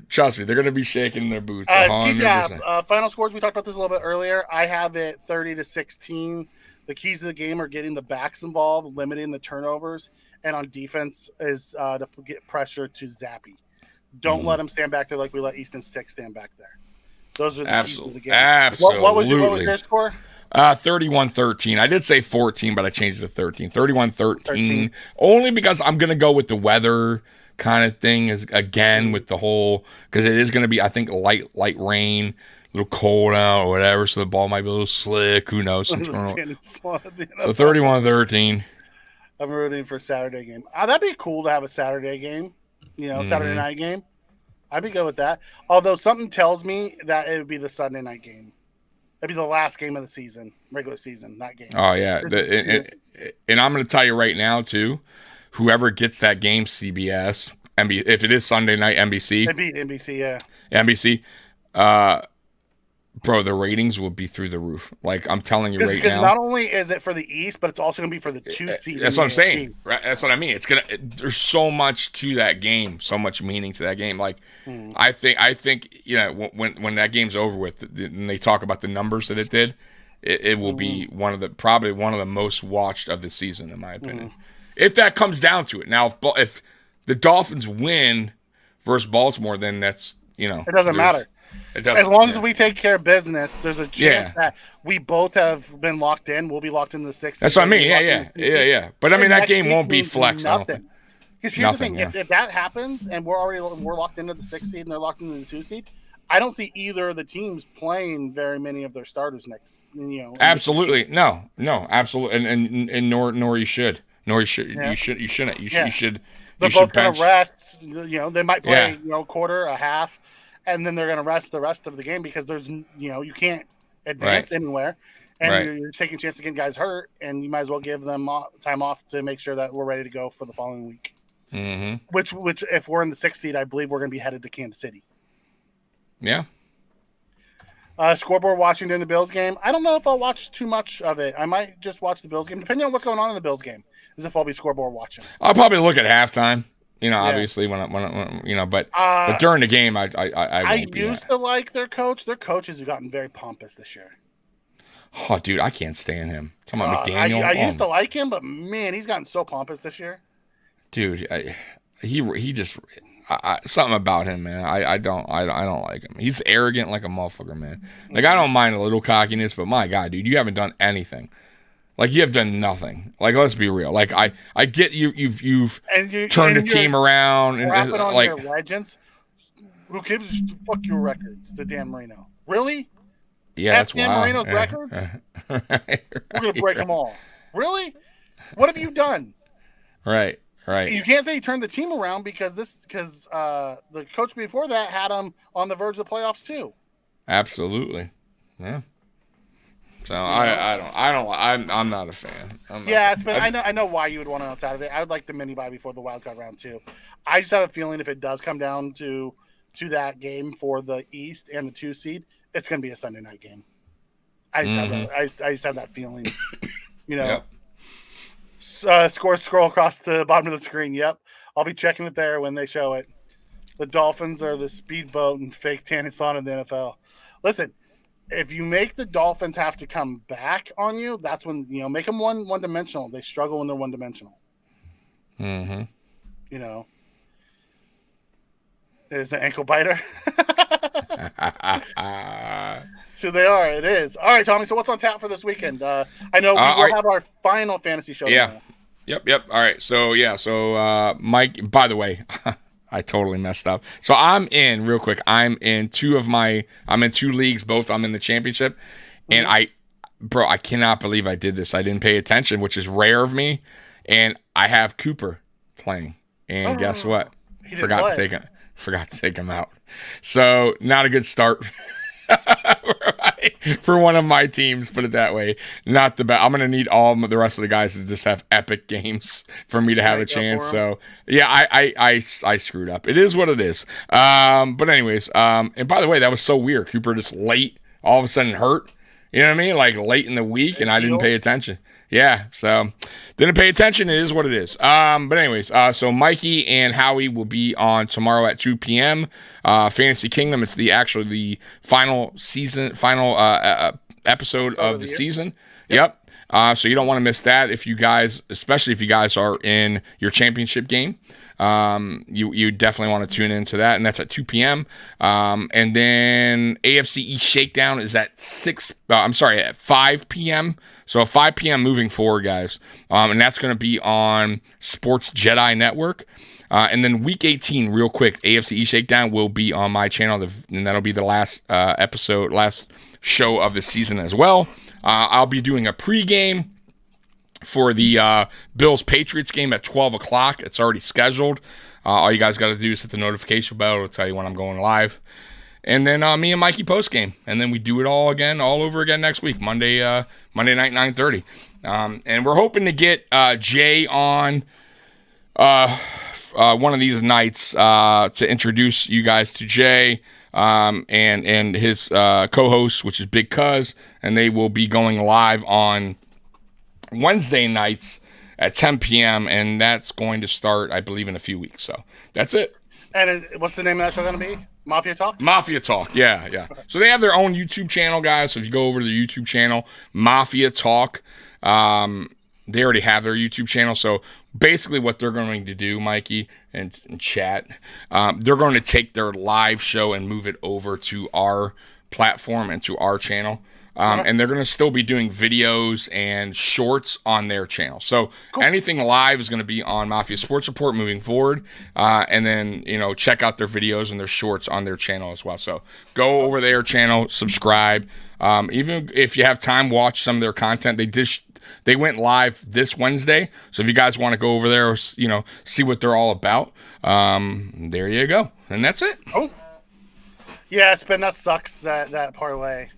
Trust me, they're gonna be shaking their boots. Final scores. We talked about this a little bit earlier. I have it 30-16. The keys of the game are getting the backs involved, limiting the turnovers, and on defense is to get pressure to Zappy. Don't let him stand back there like we let Easton Stick stand back there. Those are the keys of the game. Absolutely. What was their score? 31-13. I did say 14, but I changed it to 13. 31-13. Only because I'm going to go with the weather kind of thing again with the whole, because it is going to be, I think, light rain, a little cold out or whatever, so the ball might be a little slick. Who knows? So 31-13. I'm rooting for Saturday game. That'd be cool to have a Saturday game, Saturday night game. I'd be good with that. Although something tells me that it would be the Sunday night game. That'd be the last game of the season, regular season, that game. Oh, yeah. And I'm going to tell you right now, too, whoever gets that game, CBS, if it is Sunday night, NBC. They beat NBC, yeah. NBC. Bro, the ratings will be through the roof. Like, I'm telling you right now. Because not only is it for the East, but it's also going to be for the 2 seed. That's what I'm saying. Right? That's what I mean. There's so much to that game, so much meaning to that game. Like, I think when that game's over with, and they talk about the numbers that it did, it will be probably one of the most watched of the season, in my opinion. If that comes down to it. Now, if the Dolphins win versus Baltimore, then that's, it doesn't matter. As long as we take care of business, there's a chance that we both have been locked in. We'll be locked in the 6th. That's what I mean. Yeah. But I mean, that game won't be flexed. Because here's the thing: if that happens and we're locked into the 6th seed and they're locked into the 2 seed, I don't see either of the teams playing very many of their starters next. Absolutely, no, absolutely, and nor you should, you shouldn't. You should. They're both going to rest. They might play quarter, a half. And then they're going to rest the rest of the game because there's, you can't advance anywhere. And you're taking a chance to get guys hurt, and you might as well give them time off to make sure that we're ready to go for the following week. Mm-hmm. Which, if we're in the 6th seed, I believe we're going to be headed to Kansas City. Yeah. Scoreboard watching during the Bills game. I don't know if I'll watch too much of it. I might just watch the Bills game, depending on what's going on in the Bills game, as if I'll be scoreboard watching. I'll probably look at halftime. Obviously when but during the game, I used to like their coach. Their coaches have gotten very pompous this year. Oh, dude, I can't stand him. Talking about McDaniel. I used to like him, but man, he's gotten so pompous this year. Dude, he just something about him, man. I don't like him. He's arrogant like a motherfucker, man. Like, I don't mind a little cockiness, but my God, dude, you haven't done anything. Like, you have done nothing. Like, let's be real. Like, I get you've turned the team around and on your legends. Who gives a fuck your records to Dan Marino? Really? Yeah, that's Dan Marino's records. We're gonna break them all. Really? What have you done? Right. You can't say he turned the team around because the coach before that had him on the verge of the playoffs too. Absolutely. Yeah. So I'm not a fan. I know why you would want it on Saturday. I would like the mini bye before the wild card round too. I just have a feeling if it does come down to that game for the East and the 2 seed, it's going to be a Sunday night game. I just have that feeling. Yep. Scroll across the bottom of the screen. Yep, I'll be checking it there when they show it. The Dolphins are the speedboat and fake Tanisan in the NFL. Listen. If you make the Dolphins have to come back on you, that's when, make them one-dimensional. They struggle when they're one-dimensional. Mm-hmm. It's an ankle biter. So they are. It is. All right, Tommy, so what's on tap for this weekend? I know we will have our final fantasy show. Yeah. Yep. All right. So Mike, by the way, I totally messed up. So I'm in 2 leagues, both I'm in the championship. And I cannot believe I did this. I didn't pay attention, which is rare of me. And I have Cooper playing. And guess what? Forgot to take him out. So not a good start for one of my teams, put it that way. Not the best. I'm going to need all the rest of the guys to just have epic games for me to have a chance. So, yeah, I screwed up. It is what it is. But anyways, and by the way, that was so weird. Cooper just late, all of a sudden hurt. You know what I mean? Like late in the week, and I didn't pay attention. Yeah, so didn't pay attention. It is what it is. But anyways, so Mikey and Howie will be on tomorrow at 2 p.m. Fantasy Kingdom. It's the final episode of the season. Yep. So you don't want to miss that especially if you guys are in your championship game. You definitely want to tune into that, and that's at 2 p.m. And then AFC East Shakedown is at 5 p.m. So 5 p.m. moving forward, guys. And that's going to be on Sports Jedi Network. And then Week 18, real quick, AFC East Shakedown will be on my channel, and that'll be the last last show of the season as well. I'll be doing a pregame for the Bills-Patriots game at 12 o'clock. It's already scheduled. All you guys got to do is hit the notification bell. It'll tell you when I'm going live. And then me and Mikey postgame. And then we do it all over again next week, Monday night, 9:30. And we're hoping to get Jay on one of these nights to introduce you guys to Jay and his co-host, which is Big Cuz. And they will be going live on Wednesday nights at 10 p.m. and that's going to start, I believe, in a few weeks. So that's it. And what's the name of that show going to be? Mafia Talk? Mafia Talk, yeah. So they have their own YouTube channel, guys. So if you go over to the YouTube channel, Mafia Talk, they already have their YouTube channel. So basically what they're going to do, Mikey and chat, they're going to take their live show and move it over to our platform and to our channel. And they're going to still be doing videos and shorts on their channel. So anything live is going to be on Mafia Sports Report moving forward. And then, check out their videos and their shorts on their channel as well. So go over their channel, subscribe. Even if you have time, watch some of their content. They went live this Wednesday. So if you guys want to go over there, see what they're all about, there you go. And that's it. Oh, yeah, that sucks, that parlay.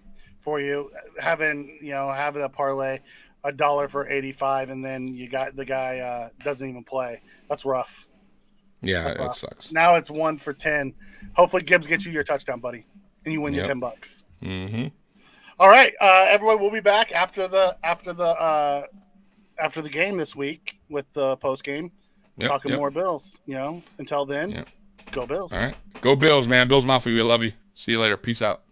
For you having a parlay $1 for 85 and then you got the guy doesn't even play. That's rough. Yeah, it sucks. Now it's 1 for 10. Hopefully Gibbs gets you your touchdown, buddy, and you win your $10. Mm-hmm. All right, everyone, we'll be back after the game this week with the post game, talking more Bills. Until then, go Bills. All right, go Bills, man. Bills Mafia, we love you. See you later. Peace out.